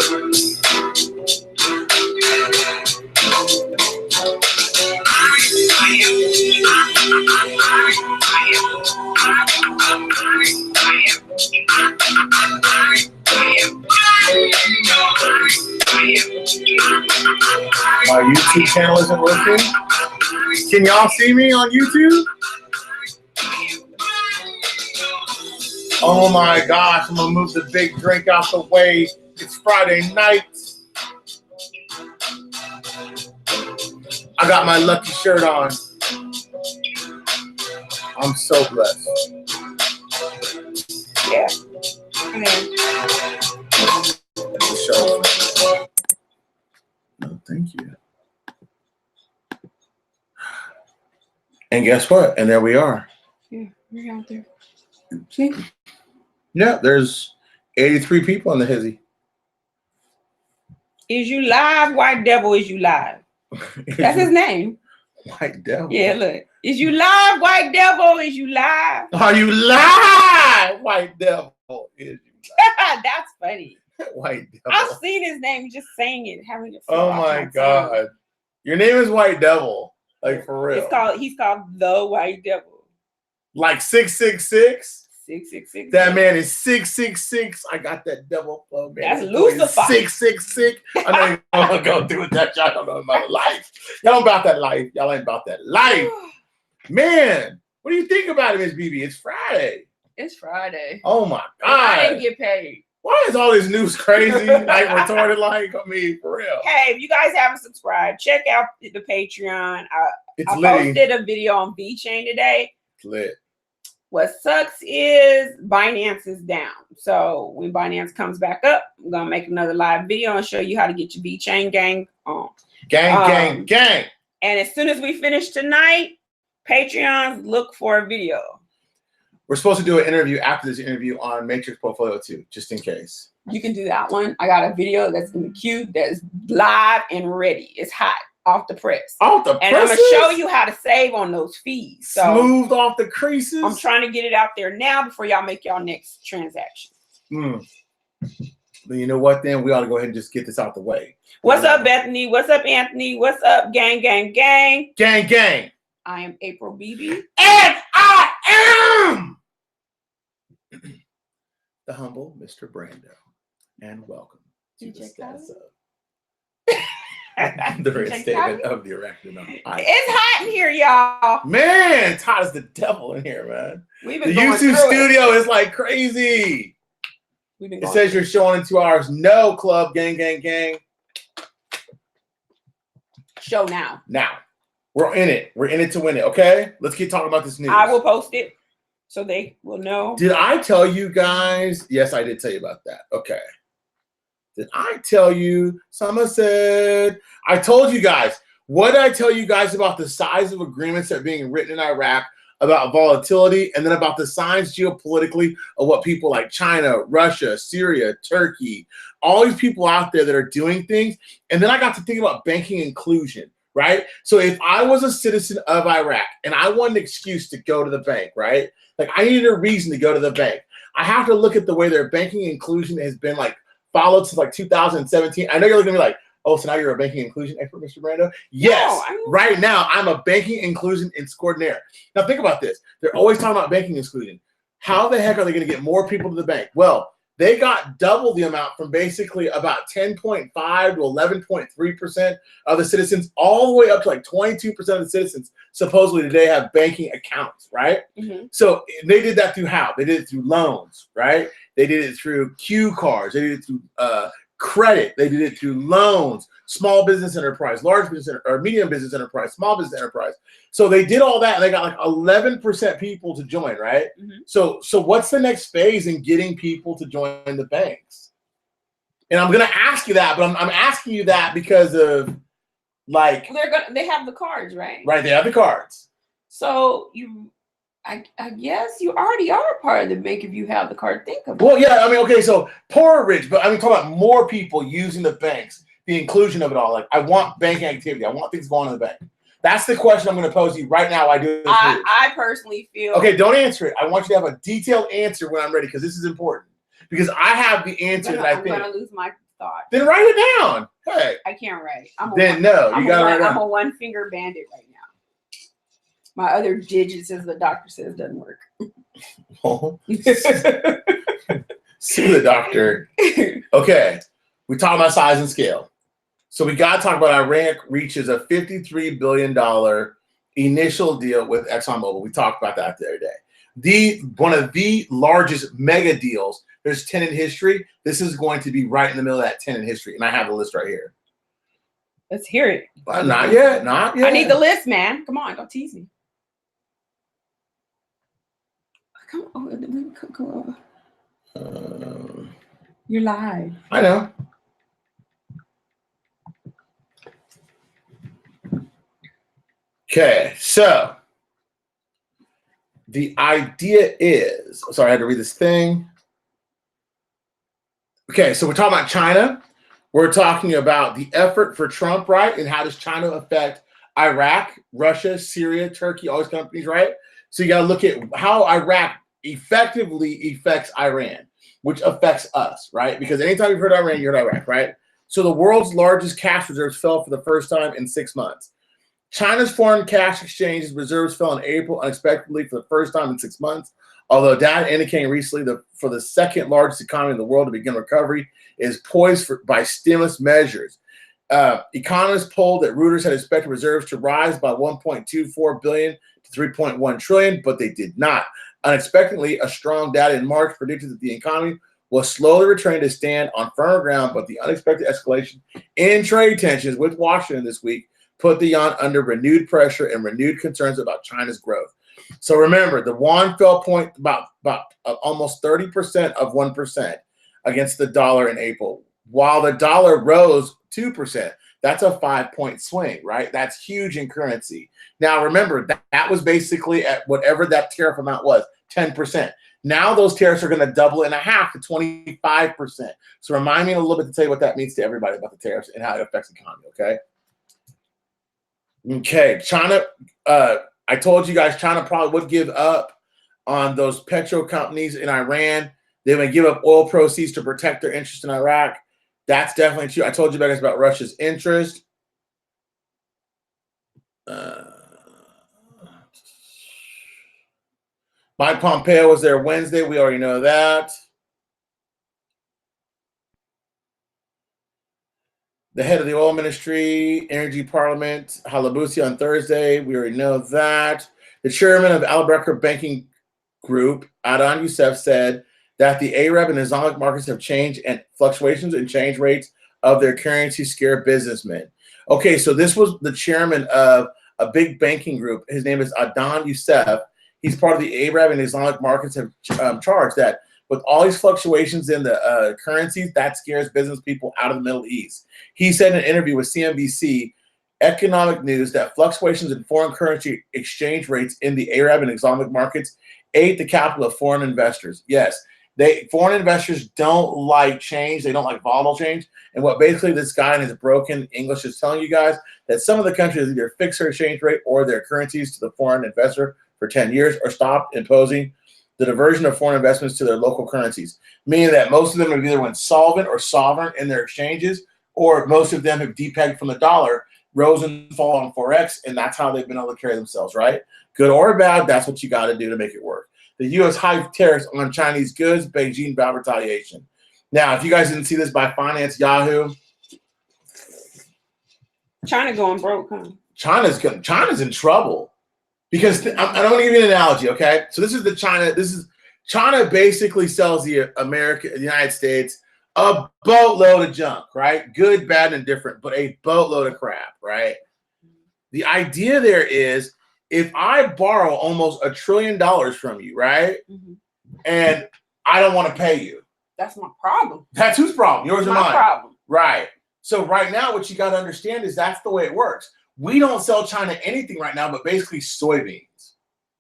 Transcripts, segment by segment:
My YouTube channel isn't working. Can y'all see me on YouTube? Oh my gosh, I'm gonna move the big drink out the way. It's Friday night. I got my lucky shirt on. I'm so blessed. Yeah. Show. No, thank you. And guess what? And there we are. Yeah, we're out there. See? Yeah, there's 83 people in the hizzy. Is you live, White Devil? Is you live? That's his name. White Devil. Yeah, look. Is you live, White Devil? Is you live? Are you live, White Devil? Is you live? That's funny. White Devil. I've seen his name, just saying it, having it. Oh my God. Your name is White Devil. Like for real. He's called the White Devil. Like 666? 666. That man is 666. I got that devil flow, man. That's Lucifer. 666. I know I'm gonna go do with that. Y'all don't know about life. Y'all don't about that life. Y'all ain't about that life. Man, what do you think about it, Miss BB? It's Friday. It's Friday. Oh my God. I didn't get paid. Why is all this news crazy? Like retarded like? I mean, for real. Hey, if you guys haven't subscribed, check out the Patreon. I posted a video on VeChain today. It's lit. What sucks is Binance is down. So when Binance comes back up, I'm gonna make another live video and show you how to get your VeChain gang on. Gang. And as soon as we finish tonight, Patreons look for a video. We're supposed to do an interview after this interview on Matrix Portfolio 2, just in case. You can do that one. I got a video that's in the queue that's live and ready. It's hot off the press. Off the press. And I'm gonna show you how to save on those fees. So smooth off the creases. I'm trying to get it out there now before y'all make y'all next transaction. Then you know what? Then we ought to go ahead and just get this out the way. What's up, Bethany? What's up, Anthony? What's up, gang? Gang. I am April BB. And I am the humble Mr. Brando. And welcome to the status of the reinstatement of the Iraqi Dinar. It's hot in here, y'all. Man, it's hot as the devil in here, man. We've been the YouTube studio is like crazy. It says you're showing in 2 hours. No, Klub, gang. Show now. Now. We're in it. We're in it to win it, okay? Let's keep talking about this news. I will post it so they will know. Did I tell you guys? Yes, I did tell you about that. Okay. Did I tell you? Someone said, I told you guys. What did I tell you guys about the size of agreements that are being written in Iraq, about volatility, and then about the signs geopolitically of what people like China, Russia, Syria, Turkey, all these people out there that are doing things. And then I got to think about banking inclusion. Right? So if I was a citizen of Iraq and I wanted an excuse to go to the bank, right? Like I needed a reason to go to the bank. I have to look at the way their banking inclusion has been like followed since like 2017. I know you're looking at me like, oh, so now you're a banking inclusion expert, Mr. Brando? Yes. No, right now I'm a banking inclusion extraordinaire. Now think about this. They're always talking about banking inclusion. How the heck are they going to get more people to the bank? Well, they got double the amount from basically about 10.5 to 11.3% of the citizens, all the way up to like 22% of the citizens supposedly today have banking accounts, right? Mm-hmm. So they did that through how? They did it through loans, right? They did it through Q cards. They did it through credit. They did it through loans, small business enterprise, large business or medium business enterprise, small business enterprise. So they did all that and they got like 11% people to join, right? Mm-hmm. So what's the next phase in getting people to join the banks? And I'm going to ask you that, but I'm asking you that because of like they have the cards, right? Right, they have the cards. So I guess you already are part of the bank if you have the card. Think about it. Well, yeah, I mean, okay, so poor or rich, but I mean, talking about more people using the banks, the inclusion of it all. Like, I want banking activity. I want things going in the bank. That's the question I'm going to pose to you right now. I personally feel. Okay, don't answer it. I want you to have a detailed answer when I'm ready because this is important. Because I have the answer that I think. I'm going to lose my thought. Then write it down. Hey. I can't write. You gotta write it down. I'm a one finger bandit right now. My other digits, as the doctor says, doesn't work. Oh. See the doctor. Okay. We talk about size and scale. So we got to talk about Iran reaches a $53 billion initial deal with ExxonMobil. We talked about that the other day. One of the largest mega deals. There's 10 in history. This is going to be right in the middle of that 10 in history. And I have the list right here. Let's hear it. Not yet. Not yet. I need the list, man. Come on. Don't tease me. Come on. You're live. I know. Okay, so the idea is, sorry, I had to read this thing. Okay, so we're talking about China. We're talking about the effort for Trump, right? And how does China affect Iraq, Russia, Syria, Turkey, all these companies, right? So you got to look at how Iraq effectively affects Iran, which affects us, right? Because anytime you've heard Iran, you heard Iraq, right? So the world's largest cash reserves fell for the first time in 6 months. China's foreign cash exchange reserves fell in April unexpectedly for the first time in 6 months, although data indicating recently that for the second largest economy in the world to begin recovery is poised by stimulus measures. Economists polled that Reuters had expected reserves to rise by 1.24 billion to 3.1 trillion, but they did not. Unexpectedly, a strong data in March predicted that the economy will slowly return to stand on firmer ground, but the unexpected escalation in trade tensions with Washington this week put the yuan under renewed pressure and renewed concerns about China's growth. So remember, the yuan fell about almost 30% of 1% against the dollar in April, while the dollar rose 2%. That's a 5-point swing, right? That's huge in currency. Now, remember, that was basically at whatever that tariff amount was, 10%. Now those tariffs are going to double in a half to 25%. So remind me in a little bit to tell you what that means to everybody about the tariffs and how it affects the economy, okay? Okay, China, I told you guys China probably would give up on those petro companies in Iran. They would give up oil proceeds to protect their interest in Iraq. That's definitely true. I told you guys about Russia's interest. Mike Pompeo was there Wednesday. We already know that. The head of the oil ministry, energy parliament, Halabusi on Thursday. We already know that. The chairman of Al-Bakr Banking Group, Adnan Youssef, said that the Arab and Islamic markets have changed and fluctuations in change rates of their currency scare businessmen. Okay, so this was the chairman of a big banking group. His name is Adnan Youssef. He's part of the Arab and Islamic markets have charged that with all these fluctuations in the currencies, that scares business people out of the Middle East. He said in an interview with CNBC Economic News that fluctuations in foreign currency exchange rates in the Arab and Islamic markets ate the capital of foreign investors. Yes, foreign investors don't like change. They don't like volatile change. And what basically this guy in his broken English is telling you guys, that some of the countries either fix their exchange rate or their currencies to the foreign investor for 10 years or stop imposing the diversion of foreign investments to their local currencies, meaning that most of them have either went solvent or sovereign in their exchanges, or most of them have depegged from the dollar, rose and fall on Forex, and that's how they've been able to carry themselves, right? Good or bad, that's what you got to do to make it work. The U.S. high tariffs on Chinese goods, Beijing vowed retaliation. Now, if you guys didn't see this by Finance Yahoo, China going broke, huh? China's in trouble. Because I'm going to give you an analogy, okay? So this is China basically sells the United States a boatload of junk, right? Good, bad, and different, but a boatload of crap, right? The idea there is if I borrow almost $1 trillion from you, right? Mm-hmm. And I don't want to pay you. That's my problem. That's whose problem? Yours or mine? My problem. Right. So right now what you got to understand is that's the way it works. We don't sell China anything right now, but basically soybeans.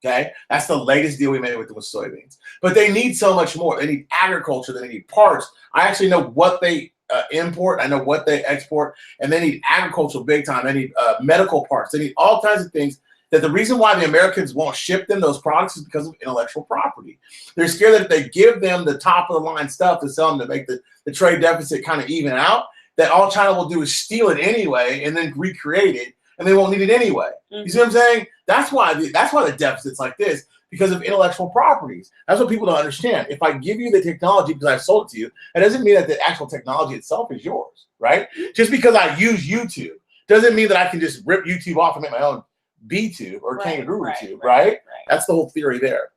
Okay, that's the latest deal we made with soybeans. But they need so much more. They need agriculture. They need parts. I actually know what they import. I know what they export, and they need agriculture big time. They need medical parts. They need all kinds of things that the reason why the Americans won't ship them those products is because of intellectual property. They're scared that if they give them the top of the line stuff to sell them to make the trade deficit kind of even out, that all China will do is steal it anyway and then recreate it, and they won't need it anyway. You see what I'm saying? That's why the deficit's like this, because of intellectual properties. That's what people don't understand. If I give you the technology because I've sold it to you, that doesn't mean that the actual technology itself is yours, right? Just because I use YouTube doesn't mean that I can just rip YouTube off and make my own B-tube or Kangaguru tube, right? That's the whole theory there.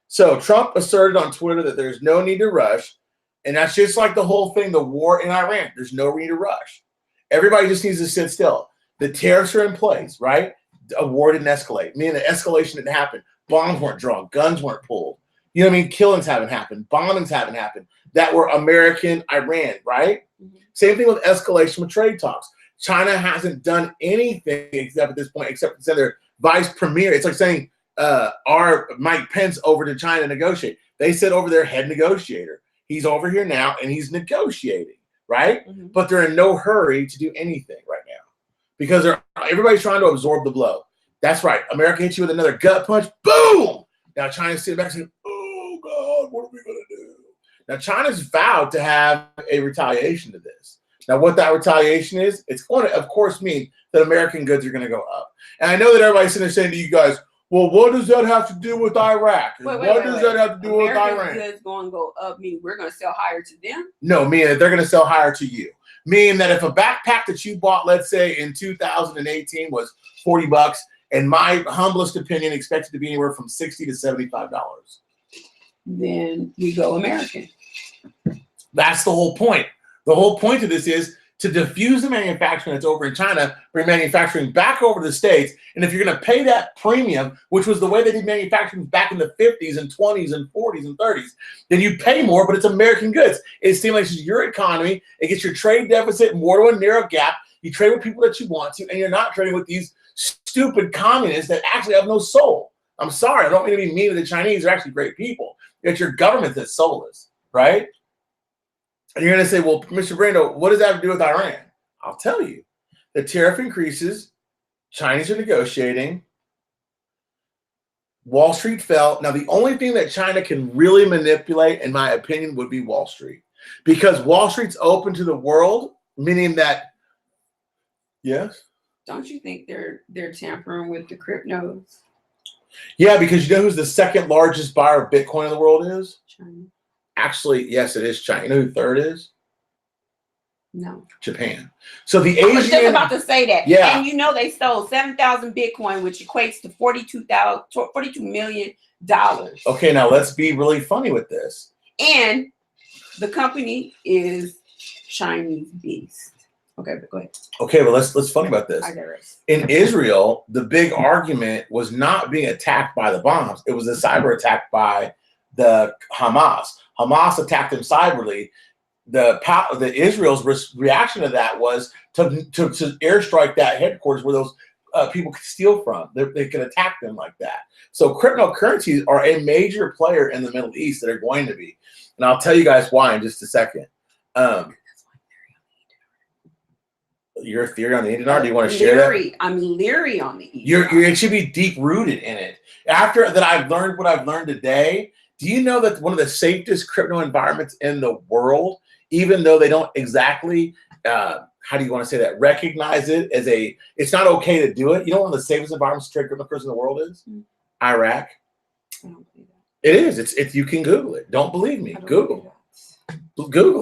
So Trump asserted on Twitter that there's no need to rush, and that's just like the whole thing, the war in Iran. There's no need to rush. Everybody just needs to sit still. The tariffs are in place, right? A war didn't escalate. Meaning the escalation didn't happen. Bombs weren't drawn. Guns weren't pulled. You know what I mean? Killings haven't happened. Bombings haven't happened. That were American Iran, right? Same thing with escalation with trade talks. China hasn't done anything except at this point, except to send their vice premier. It's like saying our Mike Pence over to China to negotiate. They sent over their head negotiator. He's over here now and he's negotiating, right? But they're in no hurry to do anything right now because everybody's trying to absorb the blow. That's right. America hits you with another gut punch. Boom! Now China's sitting back saying, oh, God, what are we going to do? Now China's vowed to have a retaliation to this. Now what that retaliation is, it's going to, of course, mean that American goods are going to go up. And I know that everybody's sitting there saying to you guys, well, what does that have to do with Iraq? What does that have to do with Iran? American goods going to go up, meaning we're going to sell higher to them? No, meaning that they're going to sell higher to you. Meaning that if a backpack that you bought, let's say in 2018 was $40, in my humblest opinion, expected to be anywhere from $60 to $75. Then we go American. That's the whole point. The whole point of this is to diffuse the manufacturing that's over in China, bring manufacturing back over to the States. And if you're going to pay that premium, which was the way they did manufacturing back in the 50s and 20s and 40s and 30s, then you pay more, but it's American goods. It stimulates your economy. It gets your trade deficit more to a narrow gap. You trade with people that you want to, and you're not trading with these stupid communists that actually have no soul. I'm sorry. I don't mean to be mean to the Chinese. They're actually great people. It's your government that's soulless, right? And you're going to say, well, Mr. Brando, what does that have to do with Iran? I'll tell you. The tariff increases. Chinese are negotiating. Wall Street fell. Now, the only thing that China can really manipulate, in my opinion, would be Wall Street. Because Wall Street's open to the world, meaning that, yes? Don't you think they're tampering with the cryptos? Yeah, because you know who's the second largest buyer of Bitcoin in the world is? China. Actually, yes, it is China. You know who third is? No. Japan. So the Asian. I was just about to say that. Yeah. And you know they sold 7,000 Bitcoin, which equates to $42 million. Okay, now let's be really funny with this. And the company is Chinese based. Okay, but go ahead. Okay, well let's funny about this. I digress. In Israel, the big argument was not being attacked by the bombs; it was a cyber attack by the Hamas. Hamas attacked them cyberly. The Israel's reaction to that was to airstrike that headquarters where those people could steal from. They could attack them like that. So cryptocurrencies are a major player in the Middle East that are going to be, and I'll tell you guys why in just a second. Your theory on the dinar? Do you want to share that? I'm leery on the dinar. It should be deep rooted in it. After that, I've learned what I've learned today. Do you know that one of the safest crypto environments in the world, even though they don't exactly, how do you want to say that? Recognize it as it's not okay to do it. You know, one of the safest environments to trade cryptocurrency in the world is Iraq. I don't believe that. It is. It's you can Google it. Don't believe me. Google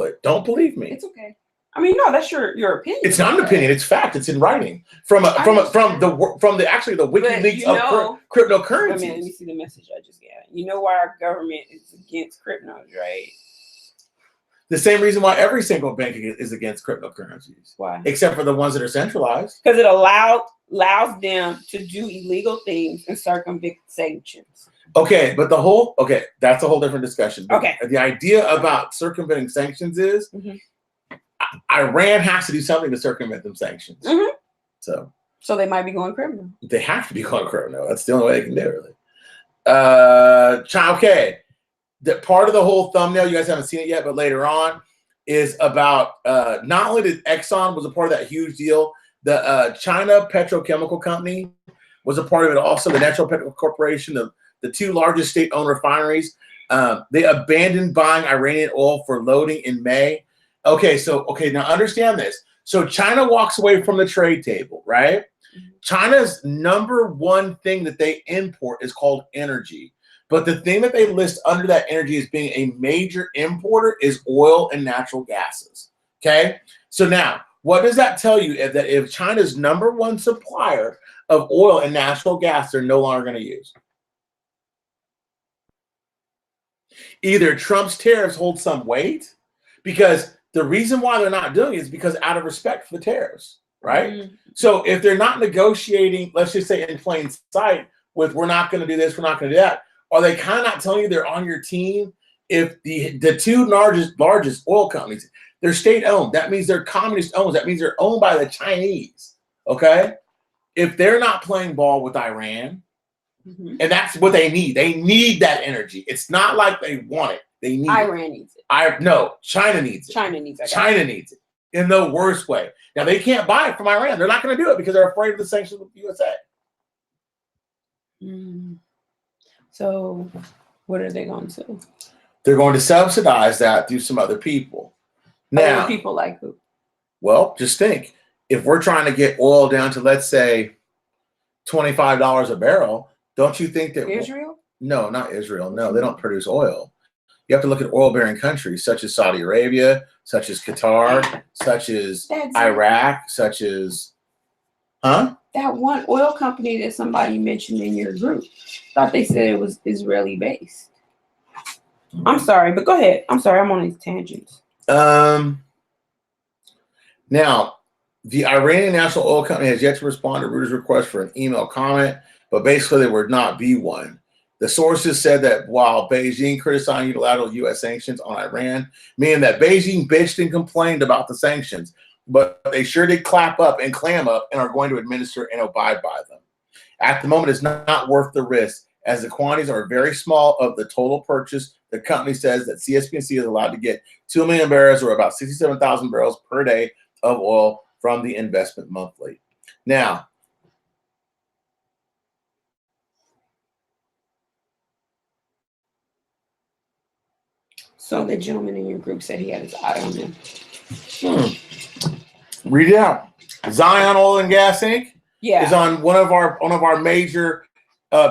it. Don't believe me. It's okay. I mean, no, that's your opinion. It's not an opinion. It's fact. It's in writing from the WikiLeaks of cryptocurrencies. I mean, let me see the message I just got. You know why our government is against cryptos, right? The same reason why every single bank is against cryptocurrencies. Why? Except for the ones that are centralized. Because it allows them to do illegal things and circumvent sanctions. Okay, but that's a whole different discussion. But okay. The idea about circumventing sanctions is Iran has to do something to circumvent them sanctions. So they might be going criminal. They have to be going criminal. That's the only way they can do it, really. Okay. The part of the whole thumbnail, you guys haven't seen it yet, but later on, is about not only did Exxon was a part of that huge deal, the China petrochemical company was a part of it also. The Natural Petroleum Corporation, the two largest state-owned refineries, they abandoned buying Iranian oil for loading in May. Okay, now understand this. So China walks away from the trade table, right? China's number one thing that they import is called energy. But the thing that they list under that energy as being a major importer is oil and natural gases. Okay? So now, what does that tell you? That if China's number one supplier of oil and natural gas, they're no longer going to use. Either Trump's tariffs hold some weight, because the reason why they're not doing it is because out of respect for the tariffs, right? Mm-hmm. So if they're not negotiating, let's just say in plain sight, with we're not going to do this, we're not going to do that, are they kind of not telling you they're on your team? If the two largest oil companies, they're state-owned, that means they're communist-owned. That means they're owned by the Chinese, okay? If they're not playing ball with Iran, mm-hmm. and that's what they need that energy. It's not like they want it. They need Iran needs it. No, China needs it. China needs it. China needs it in the worst way. Now, they can't buy it from Iran. They're not going to do it because they're afraid of the sanctions of the USA. Mm. So what are they going to do? They're going to subsidize that through some other people. Now, other people like who? Well, just think. If we're trying to get oil down to, let's say, $25 a barrel, don't you think that Israel? No, not Israel. No, they don't produce oil. You have to look at oil-bearing countries such as Saudi Arabia, such as Qatar, such as Iraq, such as that one oil company that somebody mentioned in your group. Thought they said it was Israeli based. I'm sorry, but go ahead. I'm sorry, I'm on these tangents. Now, the Iranian National Oil Company has yet to respond to Reuters' request for an email comment, but basically there would not be one. The sources said that while Beijing criticized unilateral U.S. sanctions on Iran, meaning that Beijing bitched and complained about the sanctions, but they sure did clap up and clam up and are going to administer and abide by them. At the moment, it's not worth the risk, as the quantities are very small of the total purchase. The company says that CSPC is allowed to get 2 million barrels, or about 67,000 barrels per day of oil from the investment monthly. Now, so the gentleman in your group said he had his eye on him. Read it out. Zion Oil and Gas Inc. is on one of our major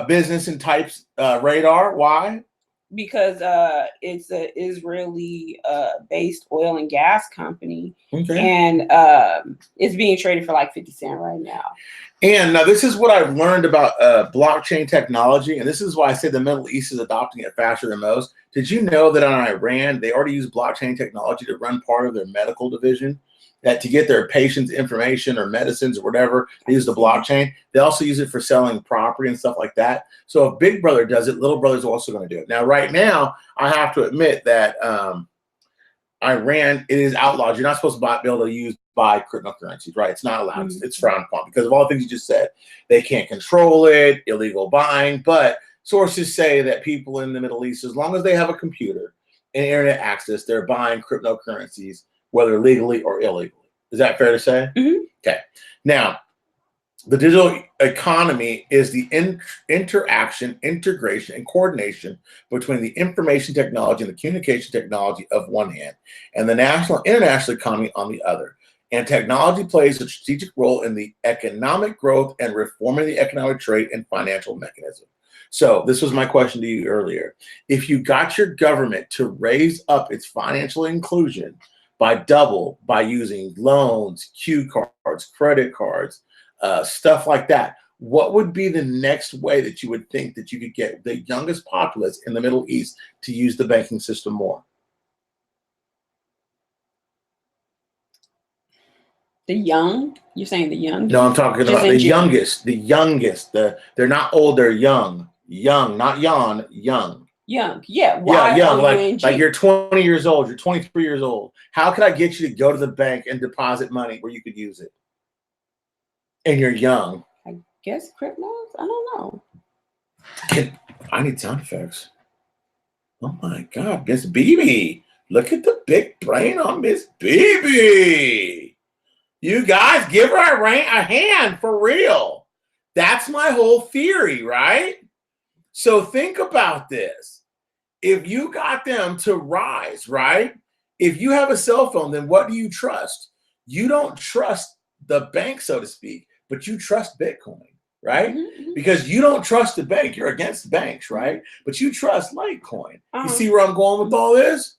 business and types radar. Why? Because it's an Israeli based oil and gas company, and it's being traded for like 50 cents right now. And now this is what I've learned about blockchain technology, and this is why I say the Middle East is adopting it faster than most. Did you know that on Iran, they already use blockchain technology to run part of their medical division? That to get their patients' information or medicines or whatever, they use the blockchain. They also use it for selling property and stuff like that. So if Big Brother does it, Little Brother's also going to do it. Now, right now, I have to admit that Iran, it is outlawed. You're not supposed to be able to buy cryptocurrencies, right? It's not allowed. Mm-hmm. It's frowned upon because of all the things you just said. They can't control it, illegal buying. But sources say that people in the Middle East, as long as they have a computer and internet access, they're buying cryptocurrencies, whether legally or illegally. Is that fair to say? Mm-hmm. Okay. Now, the digital economy is the interaction, integration, and coordination between the information technology and the communication technology of one hand, and the national and international economy on the other. And technology plays a strategic role in the economic growth and reforming the economic trade and financial mechanism. So this was my question to you earlier. If you got your government to raise up its financial inclusion by using loans, Q cards, credit cards, stuff like that, what would be the next way that you would think that you could get the youngest populace in the Middle East to use the banking system more? The young? You're saying the young? No, I'm talking about the youngest. The youngest. They're not old, they're young. Young, not young, young. Young, yeah. Yeah, young. Like you're 20 years old, you're 23 years old. How could I get you to go to the bank and deposit money where you could use it? And you're young. I guess cryptos? I don't know. I need sound effects. Oh my God, Miss BB. Look at the big brain on Miss BB. You guys give her a hand for real. That's my whole theory, right? So think about this. If you got them to rise, right? If you have a cell phone, then what do you trust? You don't trust the bank, so to speak, but you trust Bitcoin, right? Mm-hmm. Because you don't trust the bank. You're against banks, right? But you trust Litecoin. You see where I'm going with all this?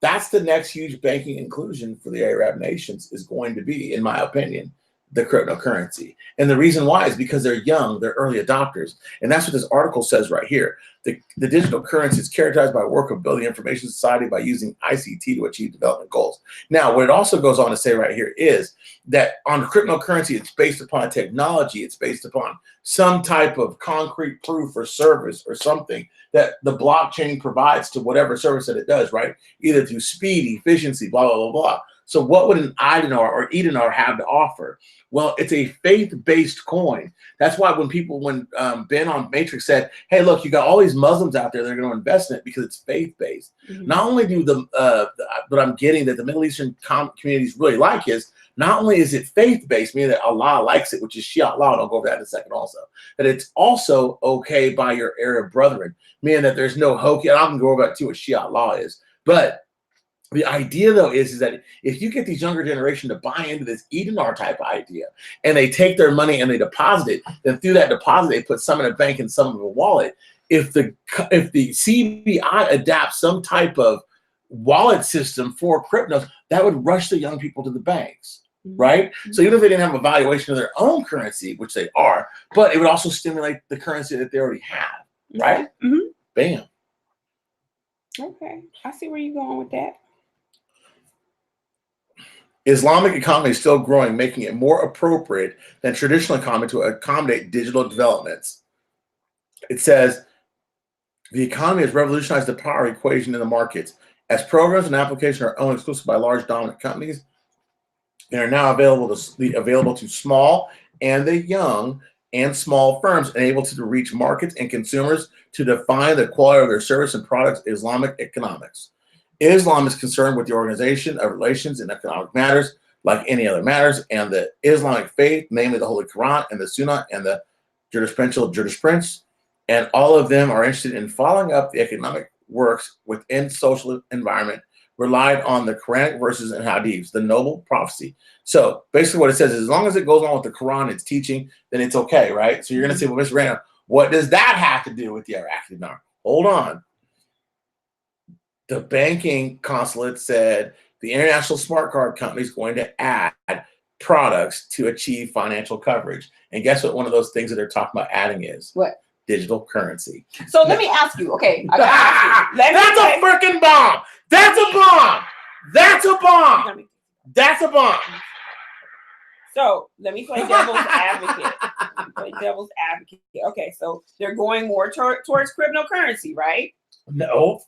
That's the next huge banking inclusion for the Arab nations is going to be, in my opinion, the cryptocurrency. And the reason why is because they're young, they're early adopters. And that's what this article says right here. The digital currency is characterized by work of building information society by using ICT to achieve development goals. Now, what it also goes on to say right here is that on cryptocurrency, it's based upon technology. It's based upon some type of concrete proof or service or something that the blockchain provides to whatever service that it does, right? Either through speed, efficiency, blah, blah, blah, blah. So what would an iDinar or eDinar have to offer? Well, it's a faith-based coin. That's why when Ben on Matrix said, hey, look, you got all these Muslims out there that are going to invest in it because it's faith-based. Mm-hmm. Not only do what I'm getting that the Middle Eastern communities really like is, not only is it faith-based, meaning that Allah likes it, which is Shia Allah, and I'll go over that in a second also, that it's also okay by your Arab brethren, meaning that there's no hokey, and I'm going to go over that too, what Shia Allah is. But the idea, though, is that if you get these younger generation to buy into this eDinar type idea, and they take their money and they deposit it, then through that deposit, they put some in a bank and some in a wallet. If the CBI adapts some type of wallet system for cryptos, that would rush the young people to the banks, right? Mm-hmm. So even if they didn't have a valuation of their own currency, which they are, but it would also stimulate the currency that they already have, right? Mm-hmm. Bam. Okay, I see where you're going with that. Islamic economy is still growing, making it more appropriate than traditional economy to accommodate digital developments. It says, the economy has revolutionized the power equation in the markets. As programs and applications are owned exclusively by large dominant companies, they are now available to small and the young and small firms and able to reach markets and consumers to define the quality of their service and products. Islamic economics. Islam is concerned with the organization of relations and economic matters like any other matters, and the Islamic faith, namely the Holy Quran and the Sunnah and the jurisprudence, and all of them are interested in following up the economic works within social environment relied on the Quranic verses and hadiths, the noble prophecy. So basically what it says is as long as it goes on with the Quran, it's teaching, then it's okay, right? So you're going to say, well, Mr. Randall, what does that have to do with the Iraqi dinar? Hold on. The banking consulate said the international smart card company is going to add products to achieve financial coverage. And guess what one of those things that they're talking about adding is? What? Digital currency. So let me ask you, okay. I gotta ask you. That's a freaking bomb. That's a bomb. That's a bomb. That's a bomb. So let me play devil's advocate. Okay, so they're going more towards cryptocurrency, right? No.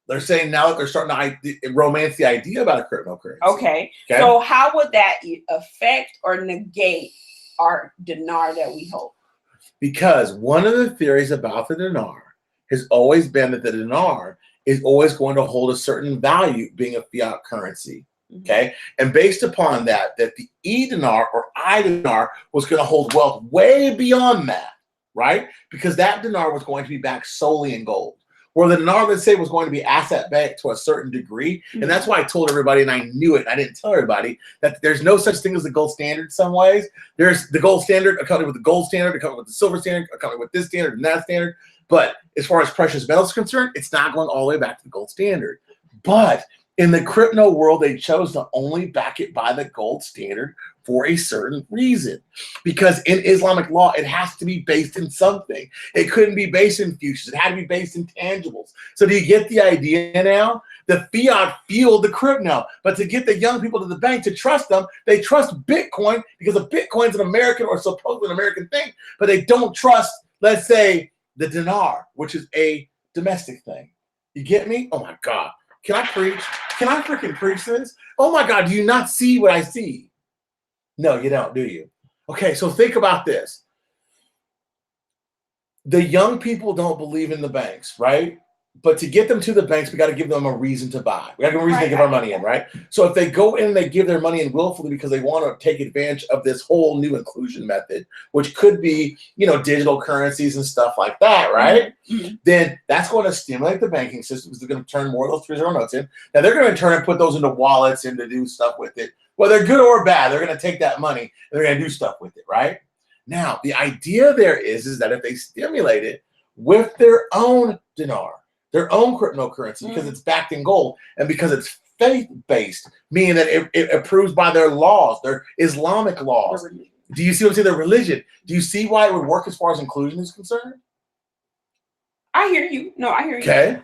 They're saying now that they're starting to romance the idea about a cryptocurrency. Okay. So how would that affect or negate our dinar that we hold? Because one of the theories about the dinar has always been that the dinar is always going to hold a certain value being a fiat currency. Okay. And based upon that the eDinar or iDinar was going to hold wealth way beyond that, right? Because that dinar was going to be backed solely in gold. Where the dinar, let's say, was going to be asset backed to a certain degree. And that's why I told everybody, and I knew it, I didn't tell everybody, that there's no such thing as the gold standard in some ways. There's the gold standard, accompanied with the gold standard, accompanied with the silver standard, accompanied with this standard and that standard. But as far as precious metals is concerned, it's not going all the way back to the gold standard. But in the crypto world, they chose to only back it by the gold standard for a certain reason. Because in Islamic law, it has to be based in something. It couldn't be based in futures. It had to be based in tangibles. So do you get the idea now? The fiat fueled the crypto. But to get the young people to the bank to trust them, they trust Bitcoin because the Bitcoin's an American or supposedly an American thing. But they don't trust, let's say, the dinar, which is a domestic thing. You get me? Oh, my God. Can I preach? Can I freaking preach this? Oh, my God. Do you not see what I see? No, you don't, do you? Okay, so think about this. The young people don't believe in the banks, right? But to get them to the banks, we got to give them a reason to buy. We got to give them a reason to give our money in, right? So if they go in and they give their money in willfully because they want to take advantage of this whole new inclusion method, which could be, digital currencies and stuff like that, right? Mm-hmm. Then that's going to stimulate the banking system because they're going to turn more of those 3 0 notes in. Now they're going to turn and put those into wallets and to do stuff with it. Whether good or bad, they're going to take that money and they're going to do stuff with it, right? Now, the idea there is that if they stimulate it with their own dinar, their own cryptocurrency, because it's backed in gold and because it's faith-based, meaning that it approves by their laws, their Islamic laws. Do you see what I'm saying? Their religion. Do you see why it would work as far as inclusion is concerned? I hear you. No, I hear you. Okay.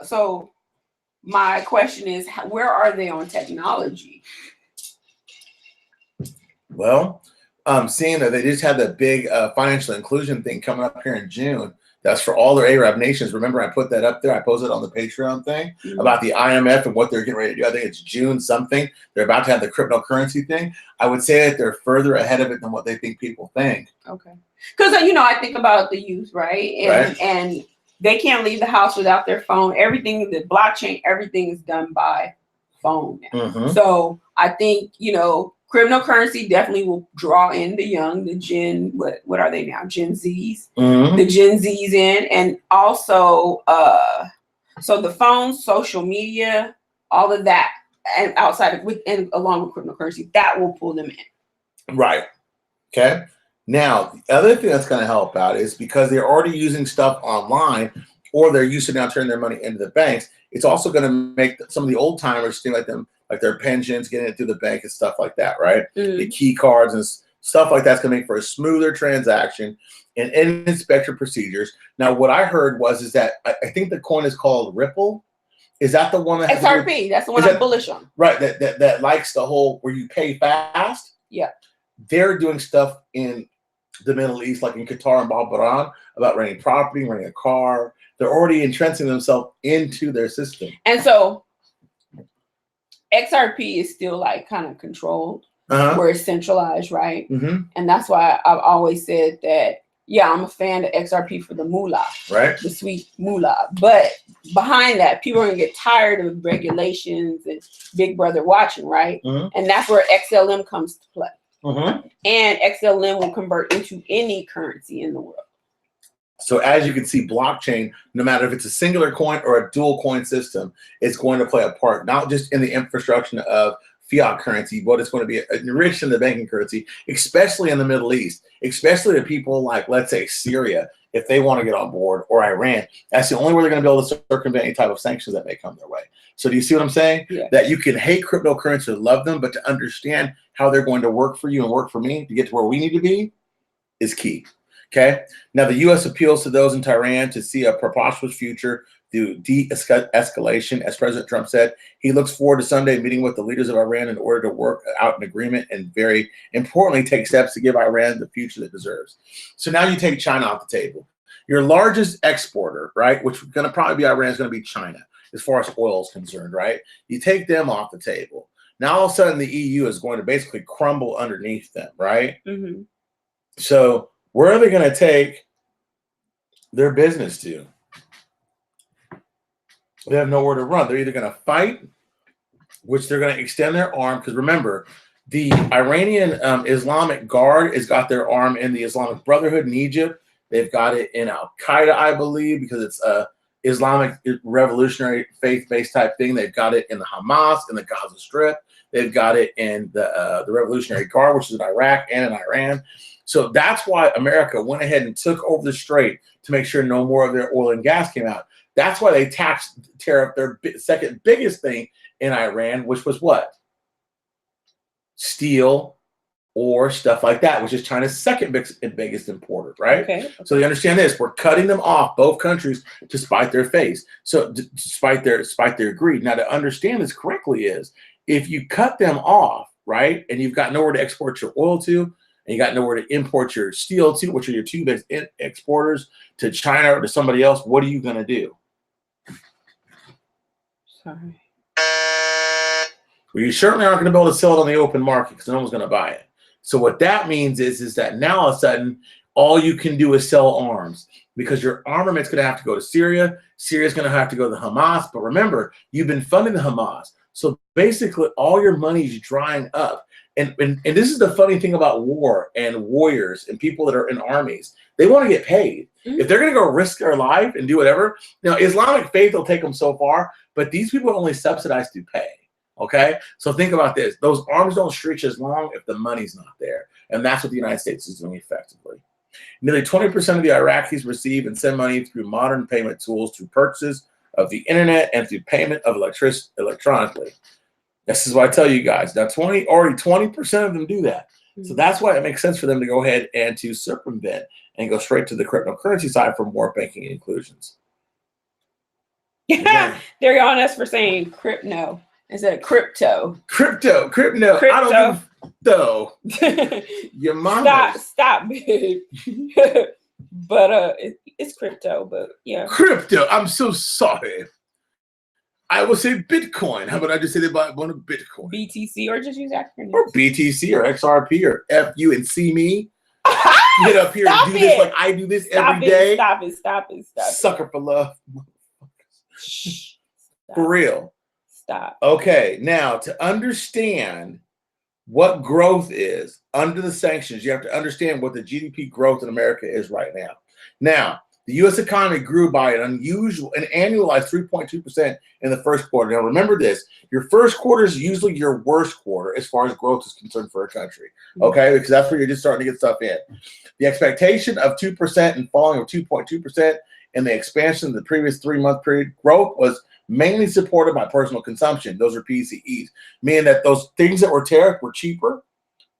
So my question is, where are they on technology? Well, seeing that they just had the big financial inclusion thing coming up here in June. That's for all their Arab nations. Remember, I put that up there. I posted on the Patreon thing about the IMF and what they're getting ready to do. I think it's June something. They're about to have the cryptocurrency thing. I would say that they're further ahead of it than what they think people think. Okay. Because, I think about the youth, right? And they can't leave the house without their phone. Everything, the blockchain, everything is done by phone now. Mm-hmm. So I think, cryptocurrency definitely will draw in the young, the Gen, what are they now? Gen Zs, the Gen Zs in, and also, so the phones, social media, all of that, and outside of and along with cryptocurrency, that will pull them in. Right. Okay. Now, the other thing that's going to help out is because they're already using stuff online, or they're used to now turning their money into the banks. It's also going to make some of the old timers stimulate them, like their pensions, getting it through the bank and stuff like that, right? The key cards and stuff like that's going to make for a smoother transaction and inspection procedures. Now, what I heard is that I think the coin is called Ripple. Is that the one that has XRP? That's the one I'm bullish on. Right. That likes the whole where you pay fast. Yeah. They're doing stuff in the Middle East, like in Qatar and Pateron, about renting property, renting a car. They're already entrenching themselves into their system. And so XRP is still like kind of controlled, where it's centralized, right? Mm-hmm. And that's why I've always said that, I'm a fan of XRP for the moolah, right? The sweet moolah. But behind that, people are going to get tired of regulations and Big Brother watching, right? Mm-hmm. And that's where XLM comes to play. Mm-hmm. And XLM will convert into any currency in the world. So as you can see, blockchain, no matter if it's a singular coin or a dual coin system, it's going to play a part, not just in the infrastructure of fiat currency, but it's going to be enriched in the banking currency, especially in the Middle East, especially to people like, let's say, Syria, if they want to get on board, or Iran. That's the only way they're going to be able to circumvent any type of sanctions that may come their way. So do you see what I'm saying? Yeah. That you can hate cryptocurrency or love them, but to understand how they're going to work for you and work for me to get to where we need to be is key. Okay. Now, the U.S. appeals to those in Tehran to see a prosperous future through de-escalation. As President Trump said, he looks forward to Sunday meeting with the leaders of Iran in order to work out an agreement and, very importantly, take steps to give Iran the future that it deserves. So now you take China off the table. Your largest exporter, right, which is going to probably be Iran, is going to be China as far as oil is concerned, right? You take them off the table. Now, all of a sudden, the EU is going to basically crumble underneath them, right? Mm-hmm. So where are they going to take their business to? They have nowhere to run. They're either going to fight, which they're going to extend their arm. Because remember, the Iranian Islamic Guard has got their arm in the Islamic Brotherhood in Egypt. They've got it in Al-Qaeda, I believe, because it's a Islamic revolutionary faith-based type thing. They've got it in the Hamas, in the Gaza Strip. They've got it in the Revolutionary Guard, which is in Iraq and in Iran. So that's why America went ahead and took over the strait to make sure no more of their oil and gas came out. That's why they tariffed their second biggest thing in Iran, which was what? Steel or stuff like that, which is China's second biggest importer, right? Okay. So you understand this. We're cutting them off, both countries, to spite their face. So despite their greed. Now, to understand this correctly is, if you cut them off, right, and you've got nowhere to export your oil to, and you got nowhere to import your steel to, which are your two big exporters, to China or to somebody else, what are you going to do? Sorry. Well, you certainly aren't going to be able to sell it on the open market because no one's going to buy it. So what that means is that now all of a sudden, all you can do is sell arms because your armament's going to have to go to Syria. Syria's going to have to go to Hamas. But remember, you've been funding the Hamas. So basically, all your money is drying up. And this is the funny thing about war and warriors and people that are in armies. They want to get paid. Mm-hmm. If they're going to go risk their life and do whatever, now Islamic faith will take them so far, but these people are only subsidized through pay. Okay? So think about this. Those arms don't stretch as long if the money's not there. And that's what the United States is doing effectively. Nearly 20% of the Iraqis receive and send money through modern payment tools through purchases of the internet and through payment of electronically. This is what I tell you guys. Now, already 20% of them do that. So that's why it makes sense for them to go ahead and to circumvent and go straight to the cryptocurrency side for more banking inclusions. They're on us for saying crypto instead of crypto. Crypto. I don't know. Your mama. Stop, babe. But it's crypto, but yeah. Crypto. I'm so sorry. I will say Bitcoin. How about I just say they buy one of Bitcoin? BTC, or just use acronyms. Or BTC or XRP or FU and see me. Get up here and do this like I do this every day. Stop it. Sucker for love. For real. Stop. Okay, now to understand what growth is under the sanctions, you have to understand what the GDP growth in America is right now. Now, the U.S. economy grew by an annualized 3.2% in the first quarter. Now, remember this. Your first quarter is usually your worst quarter as far as growth is concerned for a country, okay? Because that's where you're just starting to get stuff in. The expectation of 2% and falling of 2.2% and the expansion of the previous 3-month period growth was mainly supported by personal consumption. Those are PCEs, meaning that those things that were tariffed were cheaper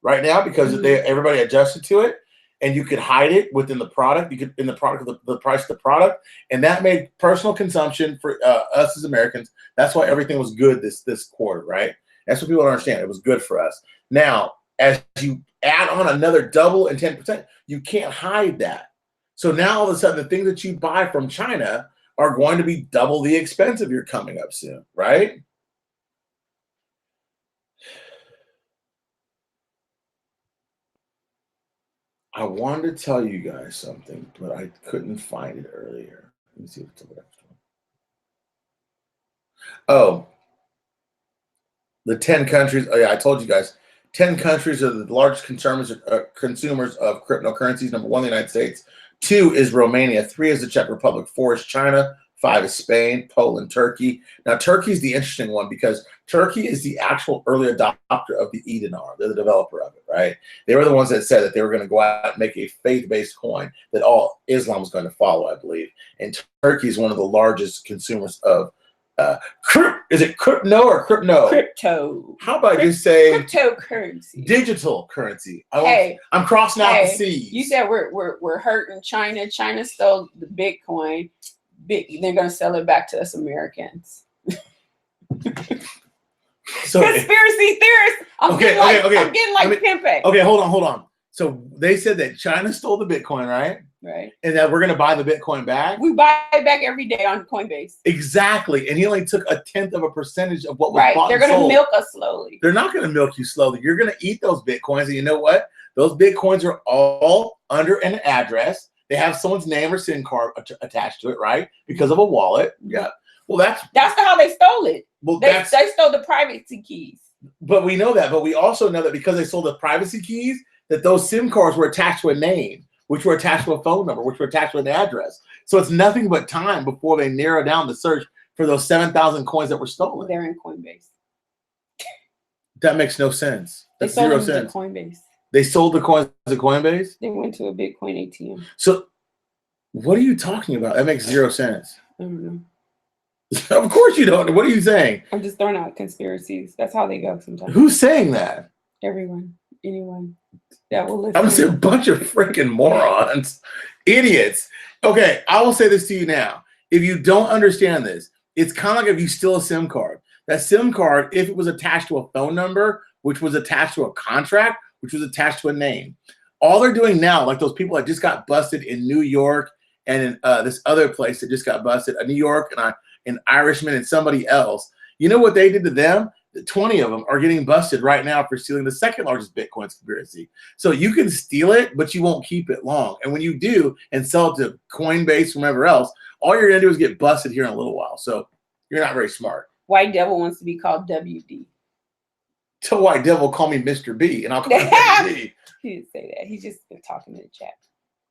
right now because everybody adjusted to it. And you could hide it within the product. You could in the product of the price of the product, and that made personal consumption for us as Americans. That's why everything was good this quarter, right? That's what people don't understand. It was good for us. Now, as you add on another double and 10%, you can't hide that. So now all of a sudden, the things that you buy from China are going to be double the expensive. You're coming up soon, right? I wanted to tell you guys something, but I couldn't find it earlier. Let me see if it's the next one. Oh, the 10 countries. Oh, yeah, I told you guys. 10 countries are the largest consumers of cryptocurrencies. Number 1, the United States. 2 is Romania. 3 is the Czech Republic. 4 is China. 5 is Spain, Poland, Turkey. Now, Turkey is the interesting one because Turkey is the actual early adopter of the e-dinar. They're the developer of it, right? They were the ones that said that they were going to go out and make a faith-based coin that all Islam was going to follow, I believe. And Turkey is one of the largest consumers of is it crypto or crypto? Crypto. How about you say cryptocurrency? Digital currency. I'm crossing out the C's. You said we're hurting China. China stole the Bitcoin. They're going to sell it back to us Americans. So conspiracy theorists. I'm getting like Pimpin. Okay, hold on. So they said that China stole the Bitcoin, right? Right. And that we're going to buy the Bitcoin back. We buy it back every day on Coinbase. Exactly. And he only took 1/10 of a percentage of what was bought. They're going to milk us slowly. They're not going to milk you slowly. You're going to eat those Bitcoins. And you know what? Those Bitcoins are all under an address. They have someone's name or SIM card attached to it, right? Because of a wallet. Yeah. Well, that's how they stole it. Well, they stole the privacy keys. But we know that. But we also know that because they stole the privacy keys, that those SIM cards were attached to a name, which were attached to a phone number, which were attached to an address. So it's nothing but time before they narrow down the search for those 7,000 coins that were stolen. They're in Coinbase. That makes no sense. That's they sold 0 them cents. to Coinbase. They sold the coins to Coinbase? They went to a Bitcoin ATM. So what are you talking about? That makes 0 sense. I don't know. Of course you don't. What are you saying? I'm just throwing out conspiracies. That's how they go sometimes. Who's saying that? Everyone. Anyone that will listen. I'm saying a bunch of freaking morons. Idiots. Okay, I will say this to you now. If you don't understand this, it's kind of like if you steal a SIM card. That SIM card, if it was attached to a phone number, which was attached to a contract, which was attached to a name. All they're doing now, like those people that just got busted in New York and in this other place that just got busted, New York and an Irishman and somebody else, you know what they did to them? 20 of them are getting busted right now for stealing the second largest Bitcoin conspiracy. So you can steal it, but you won't keep it long. And when you do and sell it to Coinbase, whomever else, all you're going to do is get busted here in a little while. So you're not very smart. White Devil wants to be called WD. Tell White Devil call me Mr. B, and I'll call him WD. He didn't say that. He's just been talking in the chat.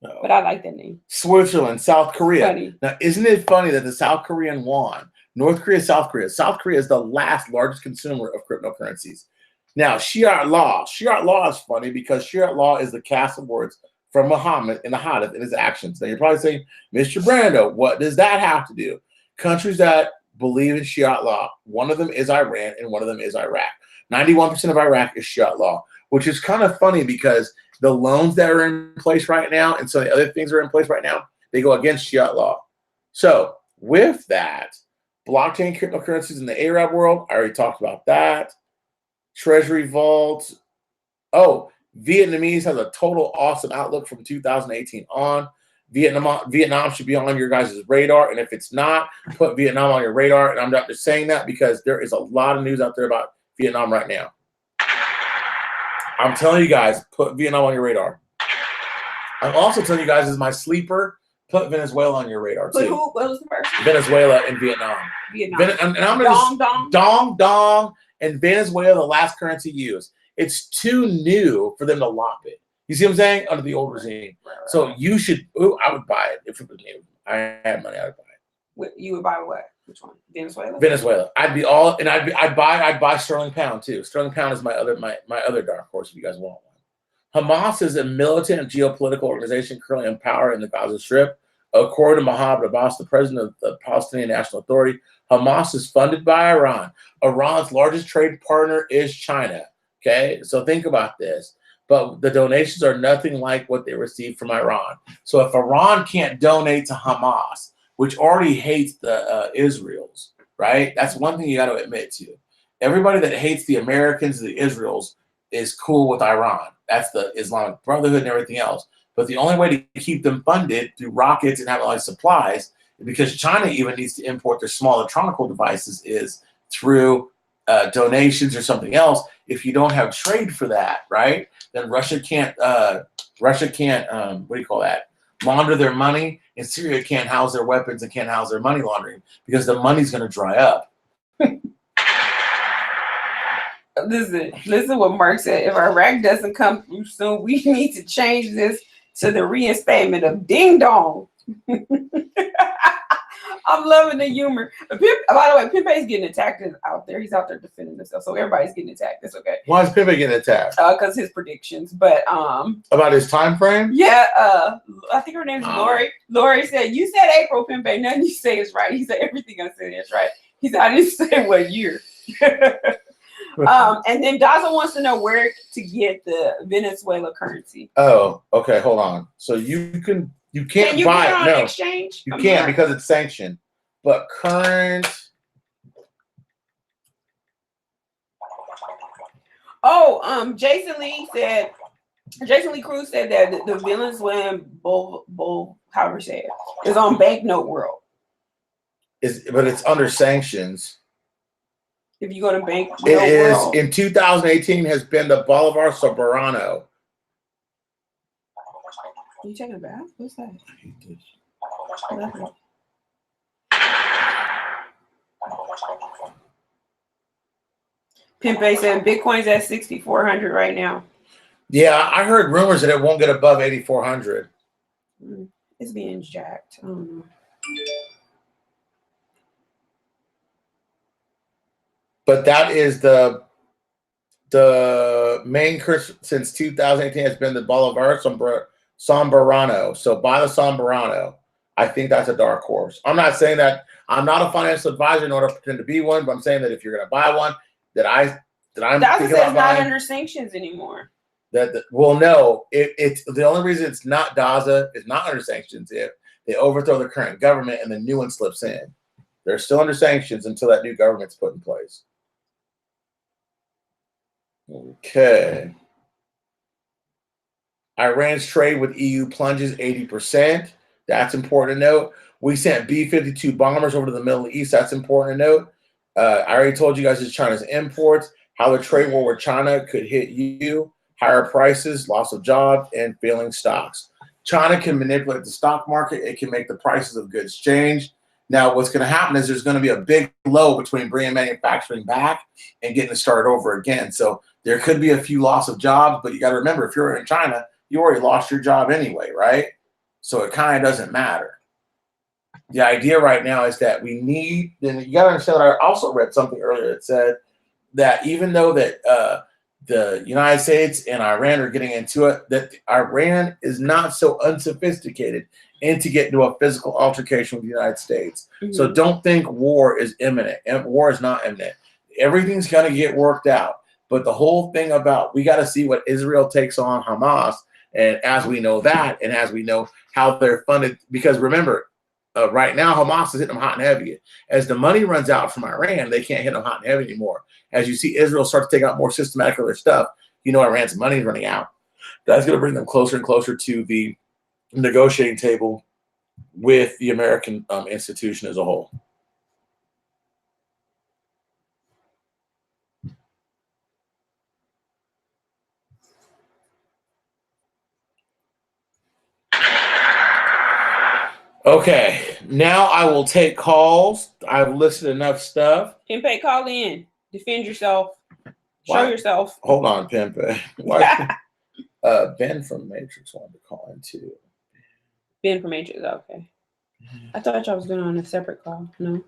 No. But I like that name. Switzerland, South Korea. Funny. Now, isn't it funny that the South Korean won? North Korea, South Korea. South Korea is the largest consumer of cryptocurrencies. Now, Shi'at law. Shi'at law is funny because Shi'at law is the cast of words from Muhammad in the hadith in his actions. Now, you're probably saying, Mr. Brando, what does that have to do? Countries that believe in Shi'at law, one of them is Iran and one of them is Iraq. 91% of Iraq is Shi'at law, which is kind of funny because the loans that are in place right now and so the other things that are in place right now, they go against Shi'at law. So with that, blockchain cryptocurrencies in the Arab world, I already talked about that. Treasury vaults. Oh, Vietnamese has a total awesome outlook from 2018 on. Vietnam should be on your guys' radar. And if it's not, put Vietnam on your radar. And I'm not just saying that because there is a lot of news out there about Vietnam right now. I'm telling you guys, put Vietnam on your radar. I'm also telling you guys, as my sleeper, put Venezuela on your radar too. But who? What was the first? Venezuela and Vietnam. And I'm gonna dong and Venezuela, the last currency used. It's too new for them to lop it. You see what I'm saying? Under the old regime. Right. So you should. Ooh, I would buy it if it was new. I had money. I would buy it. You would buy what? Which one? Venezuela. Venezuela. I'd buy sterling pound too. Sterling pound is my other dark horse. If you guys want one. Hamas is a militant and geopolitical organization currently in power in the Gaza Strip. According to Mahmoud Abbas, the president of the Palestinian National Authority, Hamas is funded by Iran. Iran's largest trade partner is China. Okay, so think about this. But the donations are nothing like what they receive from Iran. So if Iran can't donate to Hamas, which already hates the Israels, right? That's one thing you got to admit to. Everybody that hates the Americans, the Israels, is cool with Iran. That's the Islamic Brotherhood and everything else. But the only way to keep them funded through rockets and have a lot of supplies, because China even needs to import their small electronic devices, is through donations or something else. If you don't have trade for that, right, then Russia can't what do you call that? Launder their money, and Syria can't house their weapons and can't house their money laundering because the money's going to dry up. Listen what Mark said. If Iraq doesn't come through soon, we need to change this to the reinstatement of ding dong. I'm loving the humor. By the way, Pimpe's getting attacked out there. He's out there defending himself, so everybody's getting attacked. It's okay. Why is Pimpe getting attacked? Because his predictions. But about his time frame? Yeah. I think her name's Lori. Lori said, "You said April, Pimpe. Nothing you say is right." He said, "Everything I said is right." He said, "I didn't say what year." And then Daza wants to know where to get the Venezuela currency. Oh, okay. Hold on. So you can't buy it. On no, exchange? You can't because it's sanctioned. But current. Oh, Jason Lee Cruz said that the Venezuelan bull, however you say it, is on Banknote World. But it's under sanctions. If you go to Banknote It is World. in 2018 has been the Bolivar Soberano. Are you taking a bath? What's that? I hate this. Pimpe said Bitcoin's at 6,400 right now. Yeah, I heard rumors that it won't get above 8,400. It's being jacked. I don't know. But that is the main curse since 2018 has been the Bolivar Sombrerano. So buy the Sombrerano. I think that's a dark horse. I'm not saying that I'm not a financial advisor nor to pretend to be one, but I'm saying that if you're going to buy one, I'm thinking about not under sanctions anymore. Well, no, it's the only reason it's not Daza is not under sanctions if they overthrow the current government and the new one slips in. They're still under sanctions until that new government's put in place. Okay. Iran's trade with EU plunges 80%. That's important to note. We sent B-52 bombers over to the Middle East. That's important to note. I already told you guys it's China's imports, how the trade war with China could hit you, higher prices, loss of jobs, and failing stocks. China can manipulate the stock market. It can make the prices of goods change. Now, what's going to happen is there's going to be a big low between bringing manufacturing back and getting it started over again. So there could be a few loss of jobs, but you got to remember, if you're in China, you already lost your job anyway, right? So it kind of doesn't matter. The idea right now is that we need, then you got to understand, I also read something earlier that said that even though that the United States and Iran are getting into it, that Iran is not so unsophisticated into get into a physical altercation with the United States. Mm-hmm. So don't think war is imminent. War is not imminent. Everything's going to get worked out. But the whole thing about, we got to see what Israel takes on Hamas. And as we know that, and as we know how they're funded, because remember, right now, Hamas is hitting them hot and heavy. As the money runs out from Iran, they can't hit them hot and heavy anymore. As you see Israel start to take out more systematic of their stuff, you know Iran's money is running out. That's going to bring them closer and closer to the negotiating table with the American institution as a whole. Okay, now I will take calls. I've listed enough stuff. Pimpe, call in. Defend yourself. Show yourself. Hold on, Pimpe. Ben from Matrix wanted to call in too. Ben from Matrix, okay. I thought y'all was going on a separate call. No.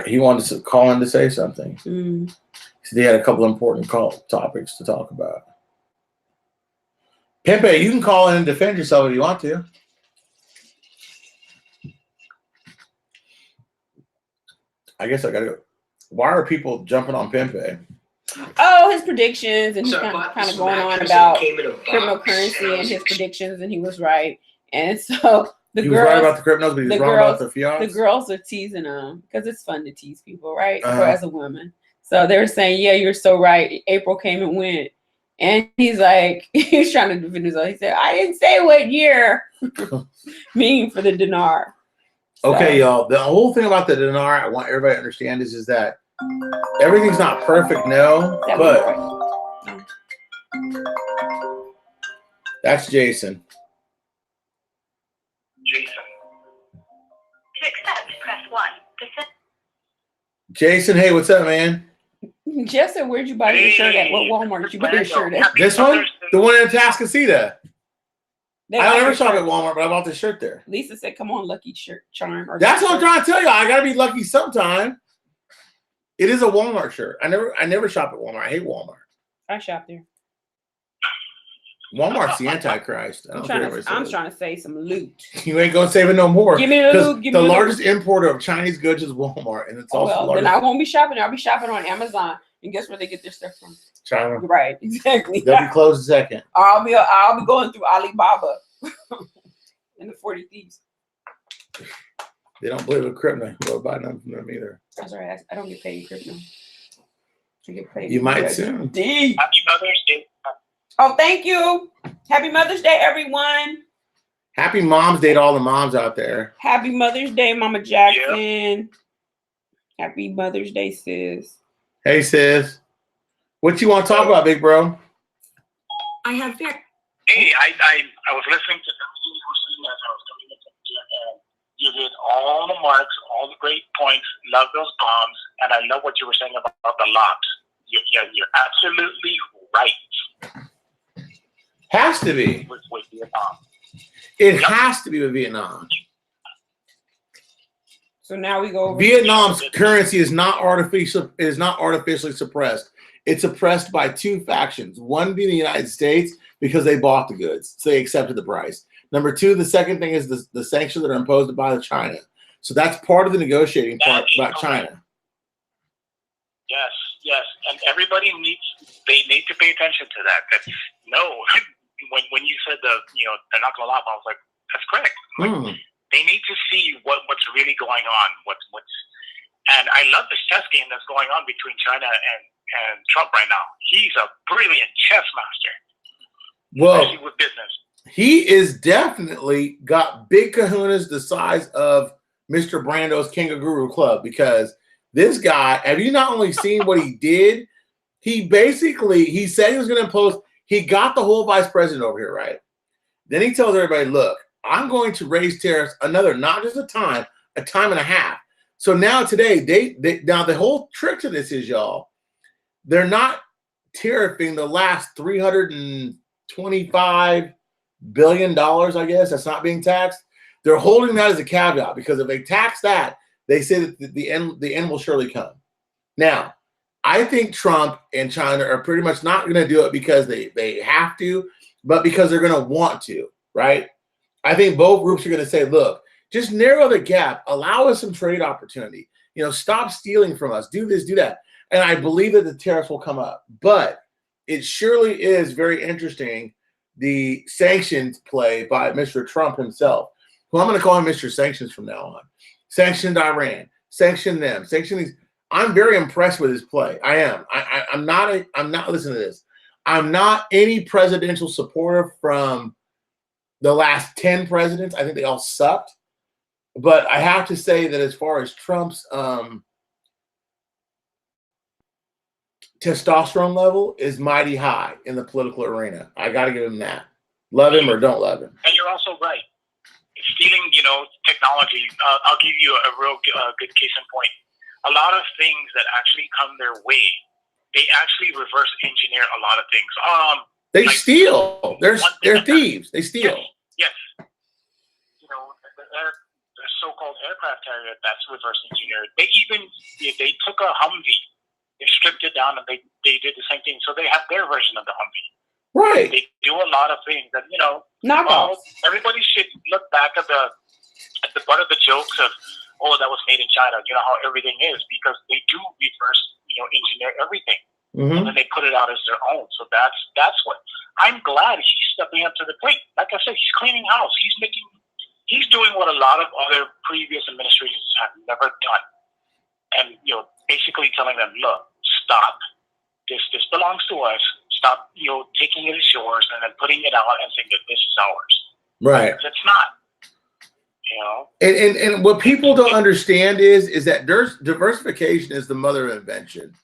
He wanted to call in to say something. Mm. So they had a couple important topics to talk about. Pimpe, you can call in and defend yourself if you want to. I guess I gotta go. Why are people jumping on Pimpe? Oh, his predictions, and he's kind of going on about cryptocurrency and his predictions, and he was right. And so he was right about the cryptos, but he was wrong about the fiat. The girls are teasing him because it's fun to tease people, right? Or as a woman. So they were saying, "Yeah, you're so right. April came and went," and he's like, he's trying to defend himself. He said, "I didn't say what year." Meaning for the dinar. So. Okay, y'all. The whole thing about the dinar, I want everybody to understand is that everything's not perfect, no, but that's Jason. Jason. To accept, press 1. Jason, hey, what's up, man? Jeff said, "Where'd you buy your shirt at? What Walmart did you buy your shirt at?" This one, the one in Tascasita. I don't ever shop at Walmart, but I bought this shirt there. Lisa said, "Come on, Lucky Charm." That's what I'm trying to tell you. I gotta be lucky sometime. It is a Walmart shirt. I never shop at Walmart. I hate Walmart. I shop there. Walmart's the Antichrist. I'm trying to save some loot. You ain't gonna save it no more. Give me the loot. The largest importer of Chinese goods is Walmart, and it's also then I won't be shopping. I'll be shopping on Amazon. And guess where they get their stuff from? China. Right, exactly. They'll be closed in a second. I'll be going through Alibaba and the 40 Thieves. They don't believe in crypto. We'll buy none from them either. That's all right. I don't get paid in crypto. I get paid. You might soon. Happy Mother's Day. Oh, thank you. Happy Mother's Day, everyone. Happy Mom's Day to all the moms out there. Happy Mother's Day, Mama Jackson. Yep. Happy Mother's Day, sis. Hey, sis. What you want to talk about, big bro? I have fear. Hey, I was listening to everything you were saying as I was coming into and you did all the marks, all the great points. Love those bombs, and I love what you were saying about the locks. You're absolutely right. Has to be. With Vietnam. It has to be with Vietnam. So now we go over Vietnam's currency is not artificially suppressed. It's suppressed by two factions. One being the United States because they bought the goods, so they accepted the price. Number two, the second thing is the sanctions that are imposed by China. So that's part of the negotiating part about China. Yes, and everybody need to pay attention to that. That's when you said they're not going to allow, I was like, that's correct. Like, they need to see what's really going on. And I love this chess game that's going on between China and Trump right now. He's a brilliant chess master. Well, especially with business. He is definitely got big kahunas the size of Mr. Brando's Kangaguru Club, because This guy, have you not only seen what he did? He said he was going to impose. He got the whole vice president over here, right? Then he tells everybody, look, I'm going to raise tariffs another, not just a time and a half. So now today, now the whole trick to this is, y'all, they're not tariffing the last $325 billion, I guess, that's not being taxed. They're holding that as a caveat because if they tax that, they say that the end will surely come. Now, I think Trump and China are pretty much not going to do it because they have to, but because they're going to want to, right? I think both groups are going to say, look, just narrow the gap, allow us some trade opportunity, stop stealing from us, do this, do that. And I believe that the tariffs will come up, but it surely is very interesting, the sanctions play by Mr. Trump himself, who I'm going to call him Mr. Sanctions from now on. Sanctioned Iran, sanction them, sanction these. I'm very impressed with his play. I am. I'm not listening to this. I'm not any presidential supporter from the last 10 presidents. I think they all sucked. But I have to say that as far as Trump's testosterone level is mighty high in the political arena. I got to give him that. Love him or don't love him. And you're also right. Stealing, technology. I'll give you a real good case in point. A lot of things that actually come their way, they actually reverse engineer a lot of things. They steal. They're thieves. They steal. Yes. The so-called aircraft carrier, that's reverse engineered. They took a Humvee, they stripped it down, and they did the same thing. So they have their version of the Humvee. Right. They do a lot of things that knockoffs. Everybody should look back at the butt of the jokes of, that was made in China. You know how everything is, because they do reverse, engineer everything, and then they put it out as their own. So that's what I'm glad he's stepping up to the plate. Like I said, he's cleaning house. He's doing what a lot of other previous administrations have never done, and basically telling them, look, stop. This belongs to us. Stop, taking it as yours and then putting it out and saying that this is ours. Right. It's not. And what people don't understand is that diversification is the mother of invention.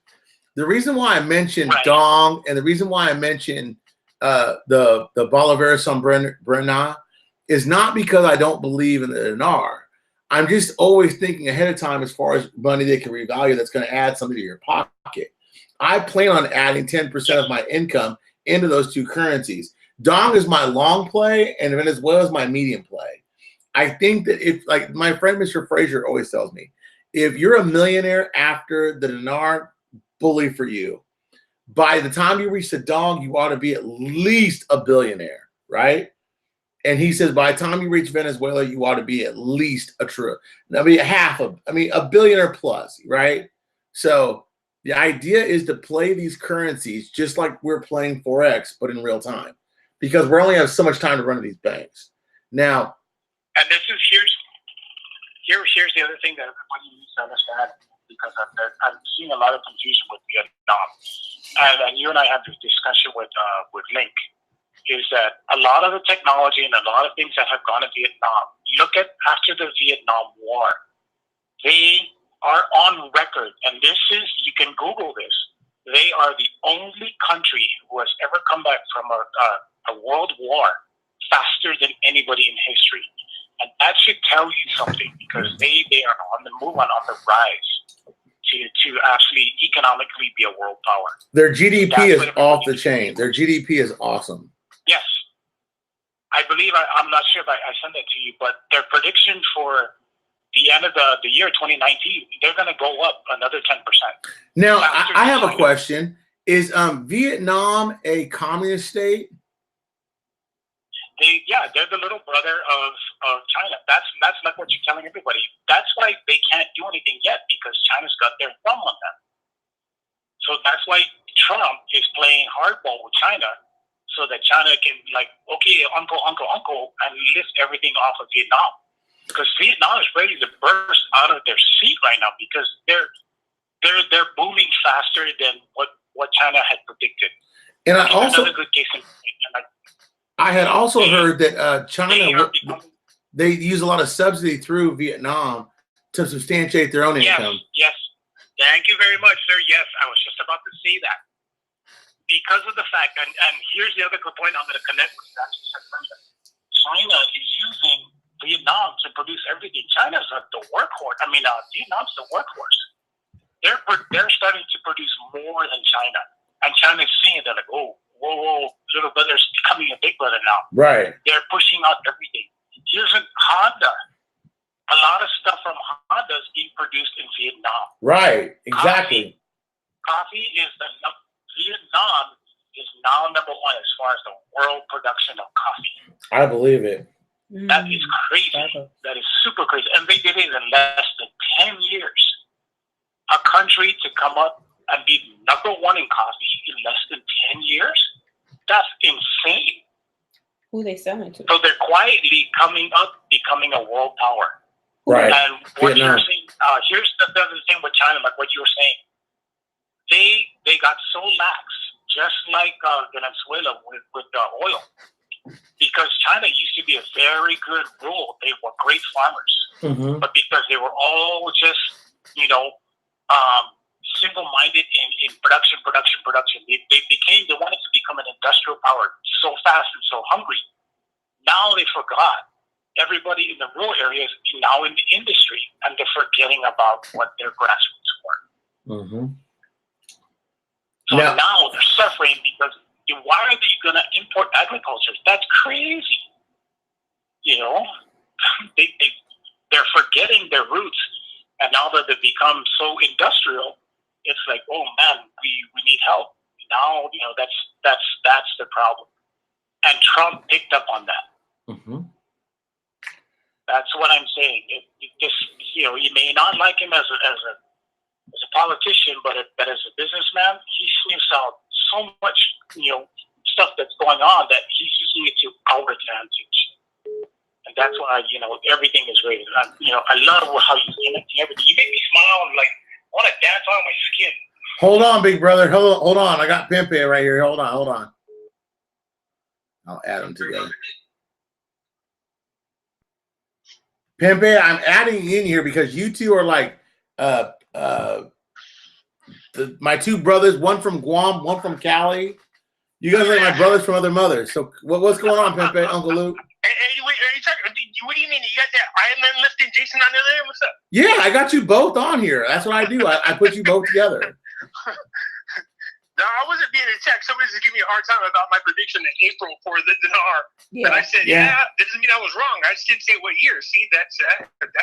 The reason why I mentioned Dong and the reason why I mentioned the Bolivar Sombrena is not because I don't believe in the dinar. I'm just always thinking ahead of time as far as money they can revalue that's going to add something to your pocket. I plan on adding 10% of my income into those two currencies. Dong is my long play, and Venezuela is my medium play. I think that if, like my friend Mr. Fraser always tells me, if you're a millionaire after the dinar, bully for you. By the time you reach the dong, you ought to be at least a billionaire, right? And he says by the time you reach Venezuela, you ought to be at least a billionaire plus, right? So the idea is to play these currencies just like we're playing Forex, but in real time, because we only have so much time to run to these banks. Now, and here's the other thing that everybody needs to understand, because I'm seeing a lot of confusion with Vietnam, and you and I had this discussion with Link, is that a lot of the technology and a lot of things that have gone to Vietnam, look at after the Vietnam War, they are on record, and you can Google this, they are the only country who has ever come back from a world war faster than anybody in history. And that should tell you something, because they are on the move, on the rise to actually economically be a world power. Their GDP is off the chain. Their GDP is awesome. Yes. I believe, I'm not sure if I sent that to you, but their prediction for the end of the year 2019, they're going to go up another 10%. Now, I have a question. Is Vietnam a communist state? They're the little brother of China. That's like what you're telling everybody. That's why they can't do anything yet, because China's got their thumb on them. So that's why Trump is playing hardball with China, so that China can okay, uncle, and lift everything off of Vietnam. Because Vietnam is ready to burst out of their seat right now, because they're booming faster than what China had predicted. And I also another good case in point. I had also heard that China, they use a lot of subsidy through Vietnam to substantiate their own income. Yes. Thank you very much, sir. Yes, I was just about to say that. Because of the fact, and here's the other good point I'm going to connect with that. China is using Vietnam to produce everything. China's the workhorse. I mean, Vietnam's the workhorse. They're starting to produce more than China. And China's seeing it. They're like, oh, whoa, little brother's becoming a big brother now. Right. They're pushing out everything. Here's Honda. A lot of stuff from Honda is being produced in Vietnam. Right. Exactly. Coffee is Vietnam is now number one as far as the world production of coffee. I believe it. That is crazy. That is super crazy. And they did it in less than 10 years. A country to come up and be number one in coffee in less than 10 years? That's insane. Who they selling to? So they're quietly coming up, becoming a world power. Right. And what you're saying, here's the other thing with China, like what you were saying. They got so lax, just like Venezuela with oil. Because China used to be a very good rule. They were great farmers. Mm-hmm. But because they were all just, single-minded in production, they wanted to become an industrial power so fast and so hungry. Now they forgot. Everybody in the rural areas is now in the industry, and they're forgetting about what their grassroots were. Mm-hmm. So now they're suffering because why are they going to import agriculture? That's crazy. They're forgetting their roots, and now that they become so industrial, it's like, oh man, we need help. Now that's the problem, and Trump picked up on that. Mm-hmm. That's what I'm saying. You may not like him as a politician, but as a businessman, he sniffs out so much, stuff that's going on that he's using it to our advantage. And that's why, everything is rated. I love how he's connecting everything. You make me smile and like, I want to dance on my skin. Hold on, big brother. Hold on. I got Pimpy right here. Hold on. I'll add them together. Pimpy, I'm adding you in here because you two are like my two brothers, one from Guam, one from Cali. You guys are like my brothers from other mothers. So what's going on, Pimpy, Uncle Luke? What do you mean? You got that Iron Man lifting Jason on there? What's up? Yeah, I got you both on here. That's what I do. I put you both together. No, I wasn't being attacked. Somebody's just giving me a hard time about my prediction in April for the dinar. Yeah. And I said, that doesn't mean I was wrong. I just didn't say what year. See, that's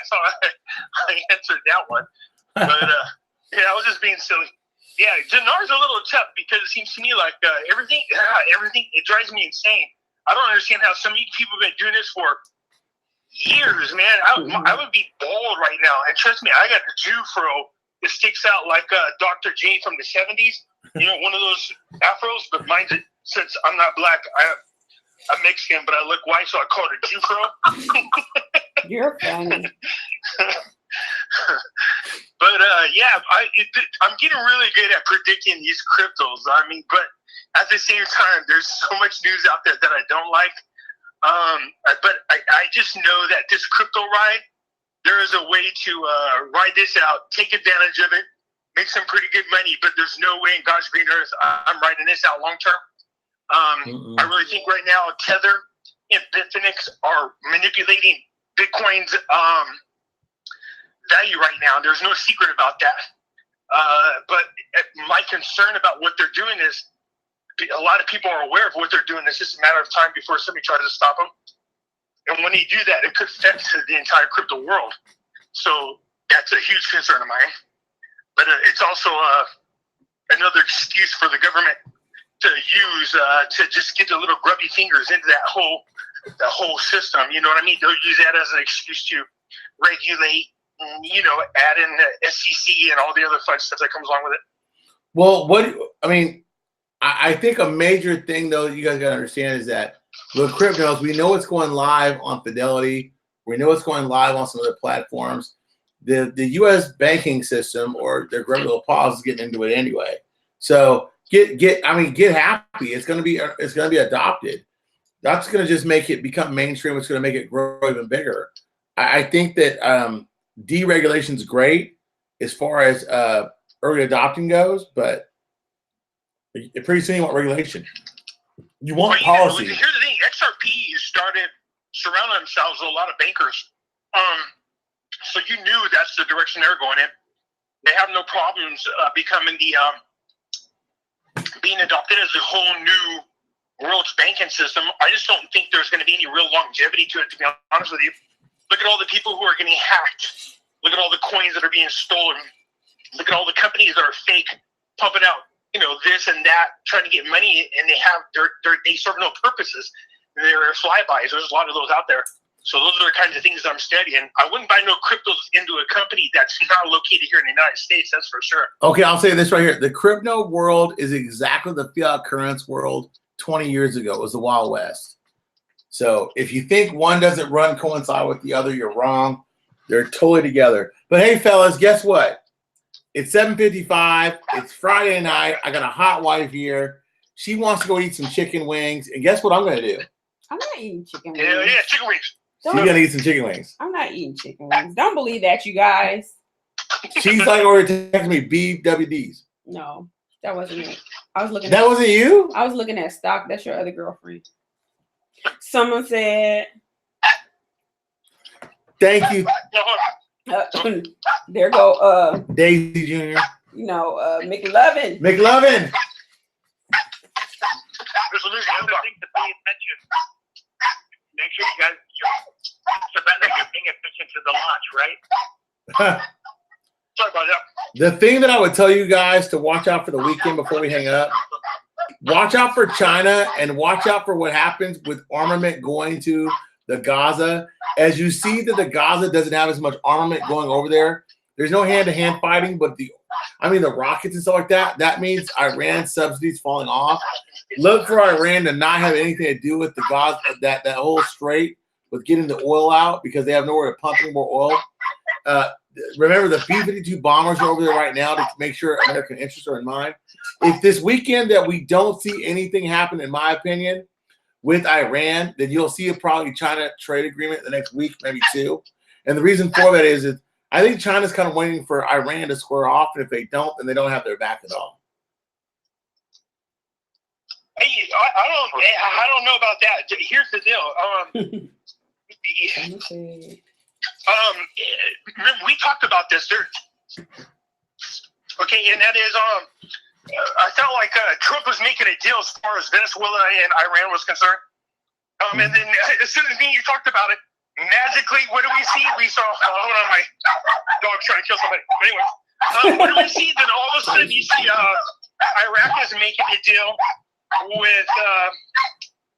how I answered that one. But I was just being silly. Yeah, dinar's a little tough because it seems to me like everything, it drives me insane. I don't understand how some of you people have been doing this for years, man. I would be bald right now. And trust me, I got the Jew fro that sticks out like Dr. J from the 70s. One of those afros, but mine's, since I'm not black, I'm Mexican, but I look white, so I call it a Jew fro. You're funny. But I'm getting really good at predicting these cryptos. But at the same time, there's so much news out there that I don't like. But I just know that this crypto ride, there is a way to ride this out, take advantage of it, make some pretty good money. But there's no way in God's green earth I'm riding this out long term. I really think right now Tether and Bitfinex are manipulating Bitcoin's value right now. There's no secret about that. But my concern about what they're doing is a lot of people are aware of what they're doing. It's just a matter of time before somebody tries to stop them. And when they do that, it could affect the entire crypto world. So that's a huge concern of mine. But it's also another excuse for the government to use to just get the little grubby fingers into that whole system. You know what I mean? They'll use that as an excuse to regulate, add in the SEC and all the other fun stuff that comes along with it. Well, I think a major thing, though, you guys got to understand is that with cryptos, we know it's going live on Fidelity. We know it's going live on some other platforms. The U.S. banking system or their regular pause is getting into it anyway. So get happy. It's going to be adopted. That's going to just make it become mainstream. It's going to make it grow even bigger. I think that deregulation is great as far as early adopting goes, but pretty soon you want regulation. You want policy. Here's the thing: XRP started surrounding themselves with a lot of bankers. So you knew that's the direction they're going in. They have no problems becoming being adopted as a whole new world's banking system. I just don't think there's going to be any real longevity to it, to be honest with you. Look at all the people who are getting hacked. Look at all the coins that are being stolen. Look at all the companies that are fake, pumping out, this and that, trying to get money, and they serve no purposes. They're flybys. There's a lot of those out there. So those are the kinds of things that I'm studying. I wouldn't buy no cryptos into a company that's not located here in the United States. That's for sure. Okay, I'll say this right here. The crypto world is exactly the fiat currency world 20 years ago. It was the Wild West. So if you think one doesn't coincide with the other, you're wrong. They're totally together. But hey, fellas, guess what? It's 7:55. It's Friday night. I got a hot wife here. She wants to go eat some chicken wings. And guess what I'm going to do? I'm not eating chicken wings. Yeah, chicken wings. She's going to eat some chicken wings. I'm not eating chicken wings. Don't believe that, you guys. She's like already texting me BWDs. No, that wasn't it. Wasn't you? I was looking at stock. That's your other girlfriend. Someone said, thank you. There go Daisy Jr. McLovin. McLovin. Make sure you guys, Savannah, you're paying attention to the launch, right? Sorry about that. The thing that I would tell you guys to watch out for the weekend before we hang up, watch out for China and watch out for what happens with armament going to the Gaza. As you see that the Gaza doesn't have as much armament going over there, there's no hand-to-hand fighting, but the rockets and stuff like that, that means Iran subsidies falling off. Look for Iran to not have anything to do with the Gaza, that whole strait with getting the oil out because they have nowhere to pump any more oil. Remember, the B-52 bombers are over there right now to make sure American interests are in mind. If this weekend that we don't see anything happen, in my opinion, with Iran, then you'll see a probably China trade agreement the next week, maybe two. And the reason for that is I think China's kind of waiting for Iran to square off, and if they don't, then they don't have their back at all. Hey, I don't know about that. Here's the deal. Remember we talked about this. Okay, and that is I felt like Trump was making a deal as far as Venezuela and Iran was concerned. And then as soon as you talked about it, magically, what do we see? We saw, hold on, my dog's trying to kill somebody. Anyway, what do we see? Then all of a sudden you see Iraq is making a deal with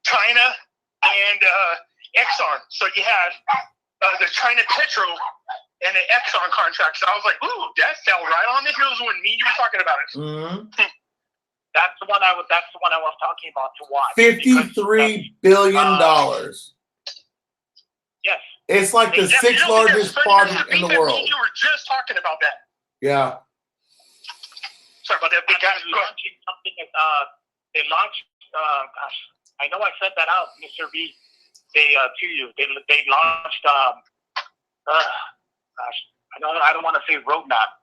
China and Exxon. So you had the China Petro and the Exxon contract. So I was like, ooh, that fell right on the heels when you were talking about it. Mm-hmm. That's the one I was talking about to watch. $53 billion. Yes. It's like the sixth largest project in the world. You were just talking about that. Yeah. Sorry about that. Big guy launching something. They launched. Gosh, I know I said that out, Mr. B. They to you. They launched. Gosh, I don't want to say roadmap.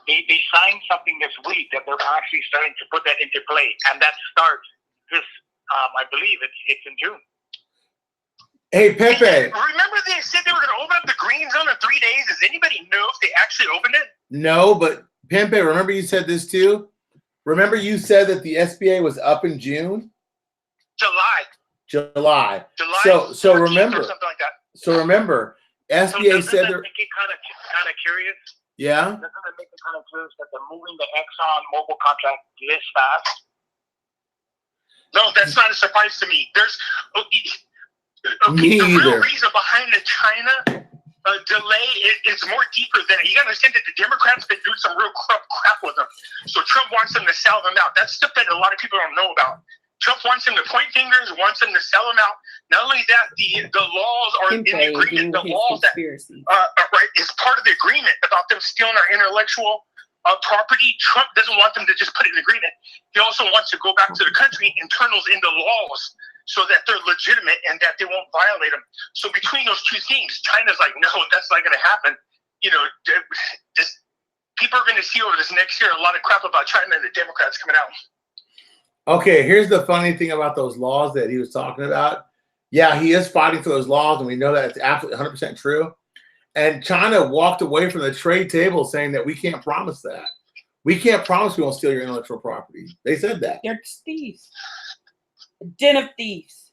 They signed something this week that they're actually starting to put that into play, and that starts this. I believe it's in June. Hey, Pepe. Remember they said they were going to open up the green zone in 3 days? Does anybody know if they actually opened it? No, but Pepe, remember you said this too? Remember you said that the SBA was up in June? July. So remember. Or something like that. So remember, SBA said they're make it kind of curious. Yeah. Doesn't it make it kind of curious that they're moving the Exxon Mobil contract this fast? No, that's not a surprise to me. There's me the either. real reason behind the China delay is more deeper than it. You got to understand that the Democrats have been doing some real crap with them. So Trump wants them to sell them out. That's stuff that a lot of people don't know about. Trump wants them to point fingers, wants them to sell them out. Not only that, the laws are in the agreement. The laws that right is part of the agreement about them stealing our intellectual property. Trump doesn't want them to just put it in agreement. He also wants to go back to the country and turn those into laws so that they're legitimate and that they won't violate them. So between those two things, China's like, no, that's not going to happen. You know, just people are going to see over this next year a lot of crap about China and the Democrats coming out. Okay, here's the funny thing about those laws that he was talking about. Yeah, he is fighting for those laws, and we know that it's absolutely 100% true. And China walked away from the trade table saying that we can't promise that. We can't promise we won't steal your intellectual property. They said that. They're thieves. A den of thieves.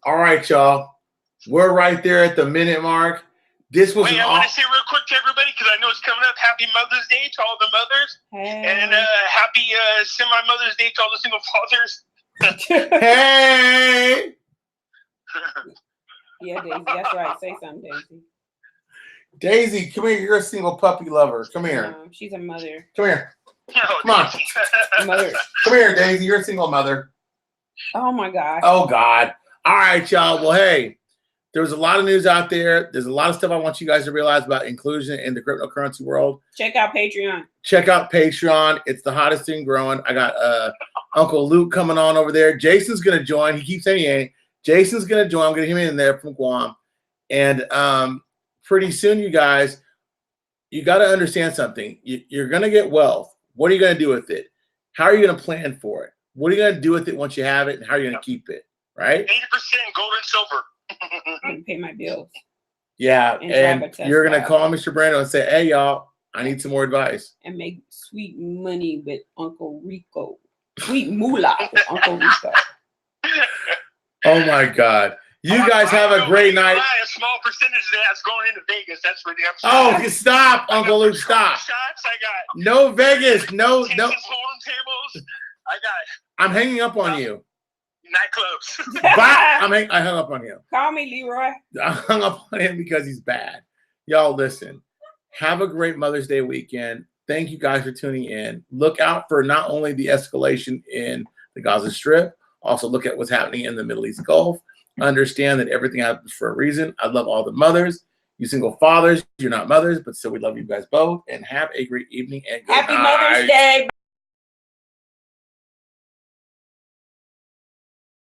All right, y'all. We're right there at the minute mark. This was. Wait, I want to say real quick to everybody, because I know it's coming up. Happy Mother's Day to all the mothers. Hey. And happy semi-Mother's Day to all the single fathers. Hey! Yeah, Daisy, that's right. Say something, Daisy. Daisy, come here. You're a single puppy lover. Come here. She's a mother. Come here. No, Come on. Mother. Come here, Daisy. You're a single mother. Oh, my gosh. Oh, God. All right, y'all. Well, hey, there was a lot of news out there. There's a lot of stuff I want you guys to realize about inclusion in the cryptocurrency world. Check out Patreon. Check out Patreon. It's the hottest thing growing. I got Uncle Luke coming on over there. Jason's going to join. He keeps saying he ain't. Jason's going to join. I'm going to get him in there from Guam. And pretty soon, you guys, you got to understand something. You're going to get wealth. What are you going to do with it? How are you going to plan for it? What are you going to do with it once you have it? And how are you going to keep it? Right? 80% gold and silver. I can pay my bills. Yeah. And you're going to call Mr. Brando and say, hey, y'all, I need some more advice. And make sweet money with Uncle Rico. Sweet moolah with Uncle Rico. Oh, my God. You guys have a great night. A small percentage of that's going into Vegas. That's for damn Oh, sure. stop, Uncle Luke, stop. Shots, I got no Vegas. No. Texas hold'em tables. I got. I'm hanging up on you. Nightclubs. Bye. I hung up on him. Call me Leroy. I hung up on him because he's bad. Y'all listen. Have a great Mother's Day weekend. Thank you guys for tuning in. Look out for not only the escalation in the Gaza Strip, also look at what's happening in the Middle East Gulf. Understand that everything happens for a reason. I love all the mothers. You single fathers, you're not mothers, but still we love you guys both. And have a great evening and good Happy night. Mother's Day.